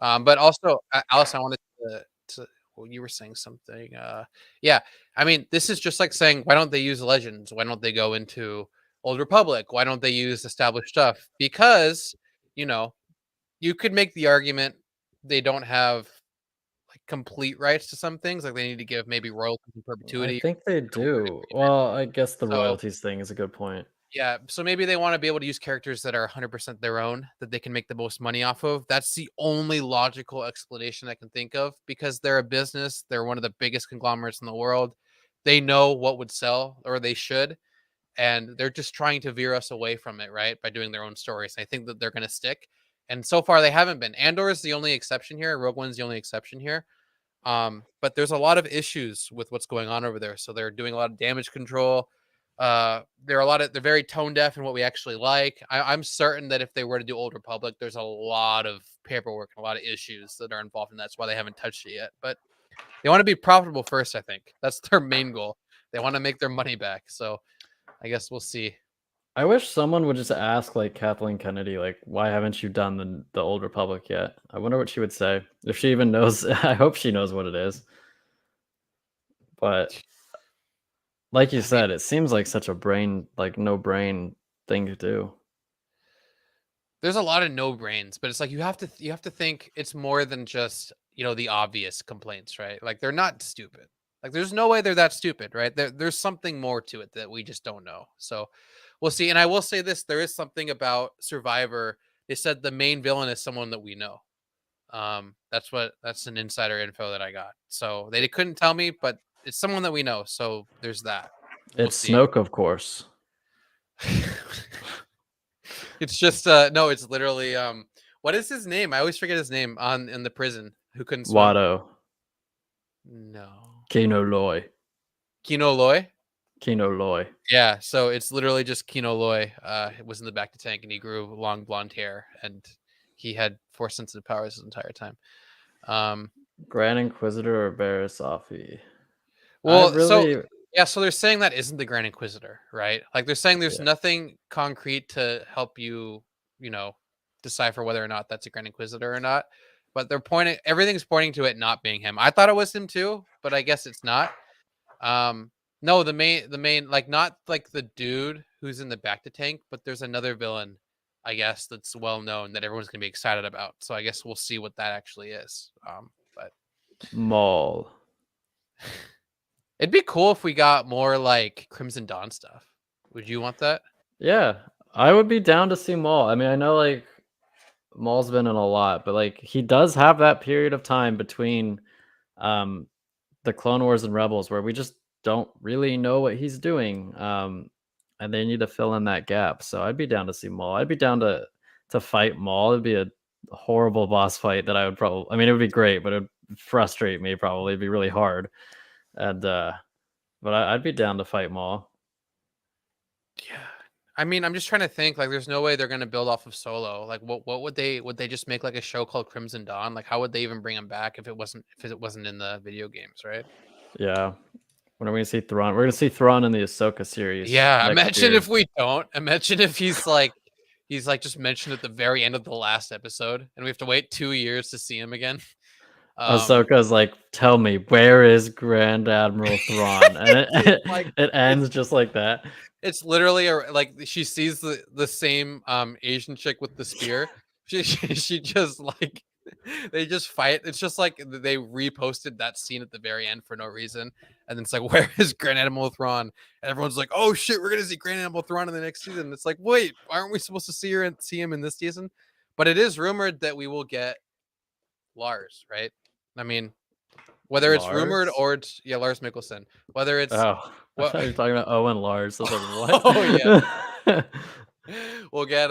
But also, Alice, I wanted to well, you were saying something. Yeah, I mean, this is just like saying, why don't they use Legends? Why don't they go into Old Republic? Why don't they use established stuff? Because you know, you could make the argument they don't have like complete rights to some things. Like they need to give maybe royalties in I perpetuity think they or an do. agreement. Well, I guess the So royalties thing is a good point. yeah, so maybe they want to be able to use characters that are 100% their own, that they can make the most money off of. That's the only logical explanation I can think of because they're a business. They're one of the biggest conglomerates in the world. They know what would sell, or they should, and they're just trying to veer us away from it, right? By doing their own stories. I think that they're going to stick. And so far, they haven't been. Andor is the only exception here. Rogue One's the only exception here. But there's a lot of issues with what's going on over there. So they're doing a lot of damage control. They're very tone deaf in what we actually like. I'm certain that if they were to do Old Republic, there's a lot of paperwork and a lot of issues that are involved, and that's why they haven't touched it yet. But they want to be profitable first. I think that's their main goal. They want to make their money back. So I guess we'll see. I wish someone would just ask like Kathleen Kennedy, like, why haven't you done the Old Republic yet? I wonder what she would say. If she even knows. I hope she knows what it is. But like you I mean, said, it seems like such a no brain thing to do. there's a lot of no brains, but it's like you have to think it's more than just the obvious complaints, right? Like they're not stupid. Like there's no way they're that stupid, right? There's something more to it that we just don't know. So we'll see. And I will say this: there is something about Survivor. They said the main villain is someone that we know. That's an insider info that I got. So they couldn't tell me, but it's someone that we know. So there's that. We'll It's see. Snoke, of course. It's just no, it's literally what is his name? I always forget his name on in the prison who couldn't swim. Watto. No. Kino Loy. Kino Loy? Kino Loy. Yeah, so it's literally just Kino Loy was in the back of the tank and he grew long blonde hair and he had force sensitive powers his entire time. Grand Inquisitor or Barasafi. Well, so yeah, so they're saying that isn't the Grand Inquisitor, right? Like they're saying there's Yeah. nothing concrete to help you, decipher whether or not that's a Grand Inquisitor or not. But everything's pointing to it not being him. I thought it was him too, but I guess it's not. No, the main, like not like the dude who's in the back to tank, but there's another villain, I guess, that's well known that everyone's gonna be excited about. So I guess we'll see what that actually is. But Maul. it'd be cool if we got more like Crimson Dawn stuff. Would you want that? Yeah, I would be down to see Maul. I mean, I know like Maul's been in a lot, but like he does have that period of time between um the Clone Wars and Rebels where we just don't really know what he's doing. And they need to fill in that gap. So I'd be down to see Maul. I'd be down to fight Maul. It'd be a horrible boss fight that I would probably I mean it would be great, but it would frustrate me probably. It'd be really hard. And but I'd be down to fight Maul. Yeah. I mean, I'm just trying to think. Like, there's no way they're gonna build off of Solo. Like, what would they just make like a show called Crimson Dawn? Like, how would they even bring him back if it wasn't in the video games, right? Yeah. When are we gonna see Thrawn? We're gonna see Thrawn in the Ahsoka series Yeah. next Imagine year. if we don't. Imagine if he's like just mentioned at the very end of the last episode, and we have to wait 2 years to see him again. Ahsoka's like, "Tell me, where is Grand Admiral Thrawn?" And it like it ends just like that. it's literally like she sees the same Asian chick with the spear. She just like they just fight. It's just like they reposted that scene at the very end for no reason, and then it's like, where is Grand Admiral Thrawn? And everyone's like, oh shit, we're gonna see Grand Admiral Thrawn in the next season. It's like, wait, aren't we supposed to see him in this season? But it is rumored that we will get Lars, right? I mean, whether it's rumored Lars? or it's Lars Mikkelsen, whether it's Oh, I what. thought you were talking about Owen Lars. I was like, Oh yeah. what? We'll get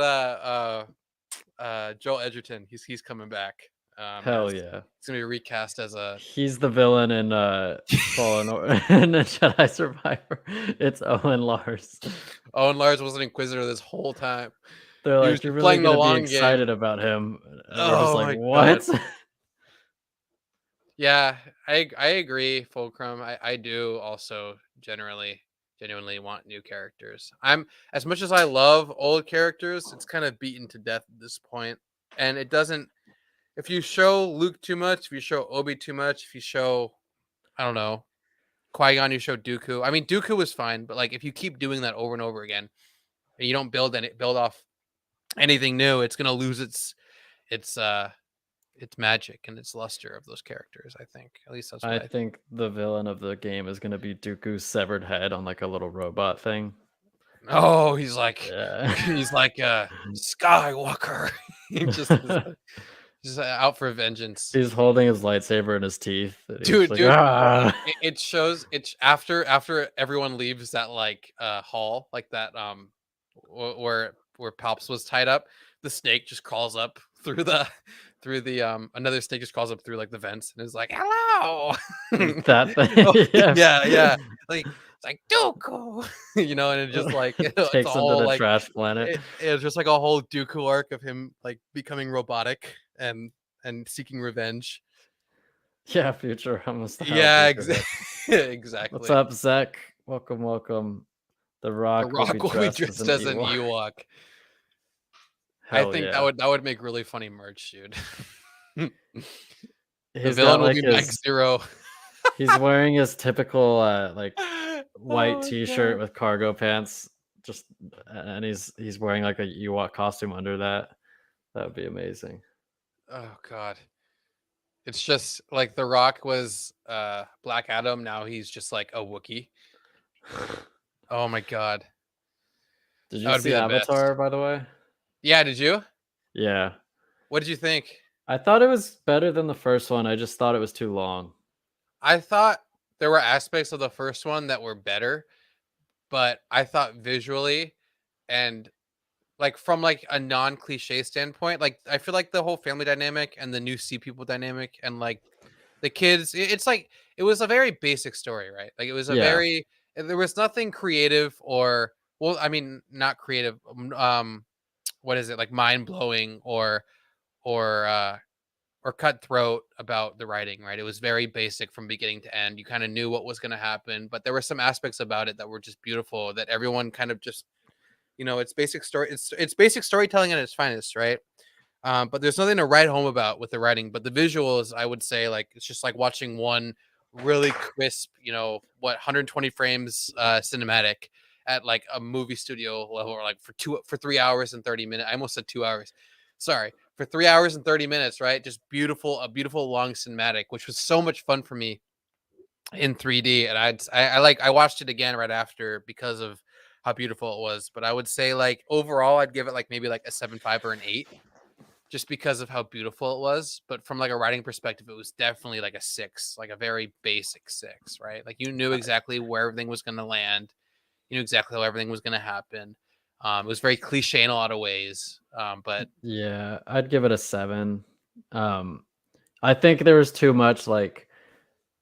Joel Edgerton. He's coming back. Hell As yeah. it's gonna be recast as a He's the villain in Fallen or in Jedi Survivor. It's Owen Lars. Owen Lars was an Inquisitor this whole time. They're He was like, "You're just really playing the gonna be long game. excited about him," and we're just Oh like, my god. "What?" Yeah, I agree, Fulcrum. I do also genuinely want new characters. I'm as much as I love old characters, it's kind of beaten to death at this point. And it doesn't if you show Luke too much, if you show Obi too much, if you show I don't know, Qui-Gon, you show Dooku. I mean Dooku was fine, but like if you keep doing that over and over again and you don't build off anything new, it's gonna lose its its magic and its luster of those characters, I think. At least that's what I I think. think the villain of the game is gonna be Dooku's severed head on like a little robot thing. Oh, Yeah. he's like Skywalker. He just out for vengeance. He's holding his lightsaber in his teeth, and he's just Dude, like, dude, "Ah!" it shows it's after everyone leaves that like hall, like that where Palps was tied up, the snake just crawls up through the another snake just crawls up through like the vents and is like, "Hello." That Oh, thing, yeah. yeah, yeah. Like it's like Dooku, and it just like it's a Takes him to whole the like trash planet. it's just like a whole Dooku arc of him like becoming robotic and seeking revenge. Yeah, Futurama style Yeah, Dooku head. What's exactly. up, Zach? Welcome, welcome. The The Rock will be Rock will be dressed as dressed an as an Ewok. Ewok. I Hell think yeah. that would make really funny merch, dude. The He's got villain will like be Mike his Zero. he's wearing his typical like white Oh my t-shirt god. with cargo pants, just and he's wearing like a Ewok costume under that. That would be amazing. Oh god. It's just like The Rock was Black Adam, now he's just like a Wookiee. Oh my god. Did That you would be see the best. Avatar, by the way? Yeah, did you? Yeah. What did you think? I thought it was better than the first one. I just thought it was too long. I thought there were aspects of the first one that were better, but I thought visually and like from like a non-cliche standpoint, like I feel like the whole family dynamic and the new sea people dynamic and like the kids, it's like it was a very basic story, right? Like it was a Yeah. very there was nothing creative or well, I mean not creative, what is it like mind blowing or or cutthroat about the writing, right? It was very basic from beginning to end. You kind of knew what was going to happen, but there were some aspects about it that were just beautiful that everyone kind of just, it's basic story. It's basic storytelling at its finest, right? But there's nothing to write home about with the writing. But the visuals, I would say, like it's just like watching one really crisp, 120 frames cinematic at like a movie studio level, or like for 3 hours and 30 minutes. I almost said 2 hours. Sorry, for 3 hours and 30 minutes, right? Just a beautiful long cinematic, which was so much fun for me in 3D. And I watched it again right after because of how beautiful it was. But I would say like overall, I'd give it like maybe like a 7.5 or an 8 just because of how beautiful it was. But from like a writing perspective, it was definitely like a 6, like a very basic 6, right? Like you knew exactly where everything was going to land. You knew exactly how everything was going to happen. It was very cliche in a lot of ways. But Yeah, I'd give it a 7. I think there was too much like,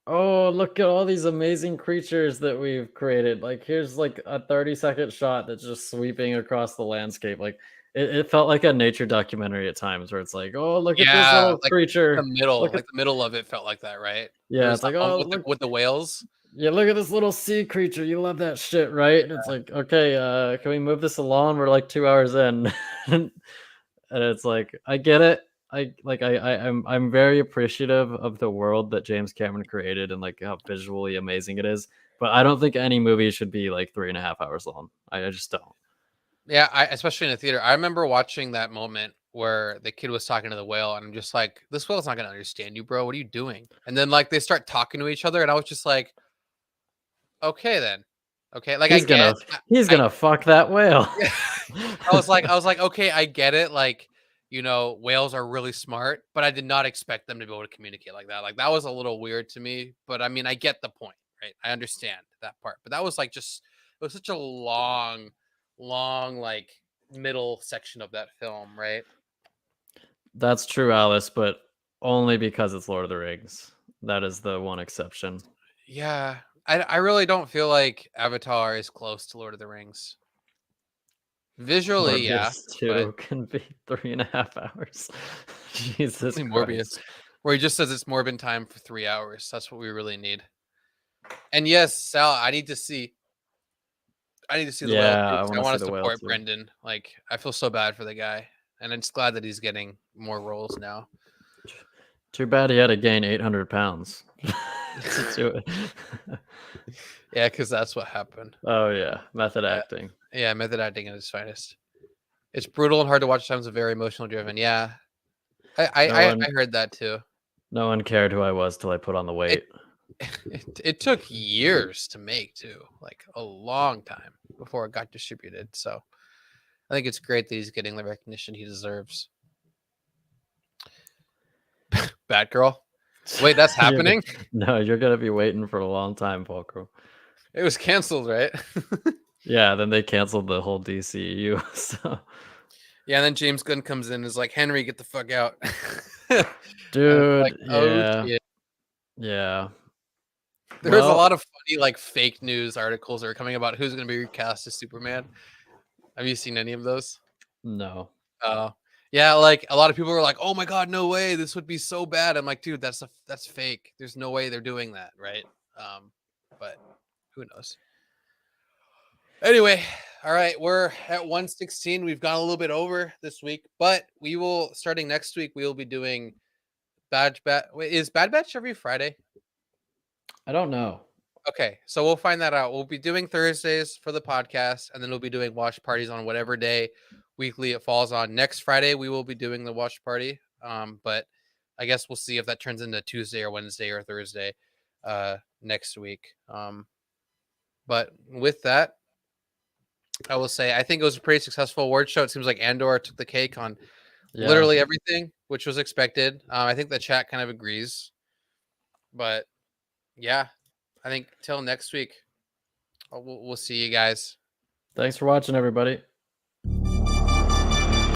"Oh, look at all these amazing creatures that we've created." Like, here's like a 30-second shot that's just sweeping across the landscape. Like, it felt like a nature documentary at times where it's like, "Oh, look at this yeah, little creature. Look at." the middle of it felt like that, right? There Yeah, was it's the like, home "Oh, with look, the whales. yeah, look at this little sea creature. You love that shit, right?" And it's like, "Okay, can we move this along? We're like 2 hours in." And it's like, I get it. I'm very appreciative of the world that James Cameron created and like how visually amazing it is. But I don't think any movie should be like 3.5 hours long. I just don't. Yeah, especially in a theater. I remember watching that moment where the kid was talking to the whale, and I'm just like, "This whale's not gonna understand you, bro. What are you doing?" And then like they start talking to each other, and I was just like, "Okay, then, okay." Like He's gonna he's I gonna fuck that whale. yeah, I was like, "Okay, I get it." Like, whales are really smart, but I did not expect them to be able to communicate like that. Like that was a little weird to me, but I mean, I get the point, right? I understand that part, but that was like just it was such a long like middle section of that film, right? That's true, Alice. But only because it's Lord of the Rings. That is the one exception. Yeah, I really don't feel like Avatar is close to Lord of the Rings. Visually, yeah, Morbius but 2 can be 3.5 hours. Jesus only Christ. Morbius, where he just says it's Morbin time for 3 hours. That's what we really need. And yes, Sal, I need to see the whale Yeah, too, I 'cause want I to see want to the whale support too. Brendan. Like, I feel so bad for the guy, and I'm just glad that he's getting more roles now. Too bad he had to gain 800 pounds to do it. Yeah, because that's what happened. Oh yeah, method Yeah. acting. Yeah, method acting at its finest. It's brutal and hard to watch at times, and very emotional driven. Yeah, No I one, heard that too. no one cared who I was till I put on the It weight. it took years to make too, like a long time before it got distributed. So I think it's great that he's getting the recognition he deserves. Batgirl. Wait, that's You're happening? no, you're gonna be waiting for a long time, Fulcrum. It was canceled, right? Yeah, then they canceled the whole DCEU. So, Yeah, and then James Gunn comes in and is like, Henry, get the fuck out. And it's like, dude, oh yeah, shit. yeah. There was a Well, lot of funny like fake news articles that are coming about who's gonna be recast as Superman. Have you seen any of those? no. Yeah, like a lot of people were like, "Oh my god, no way, this would be so bad." I'm like, dude, that's fake. There's no way they're doing that, right? But who knows? Anyway, all right, we're at 116. We've gone a little bit over this week, but we will starting next week. We will be doing Wait, is Bad Batch every Friday? I don't know. Okay, so we'll find that out. We'll be doing Thursdays for the podcast, and then we'll be doing watch parties on whatever day weekly it falls on. Next Friday, we will be doing the watch party. But I guess we'll see if that turns into Tuesday or Wednesday or Thursday next week. But with that, I will say I think it was a pretty successful award show. It seems like Andor took the cake on Yeah. literally everything, which was expected. I think the chat kind of agrees. But yeah, I think till next week, we'll see you guys. Thanks for watching, everybody.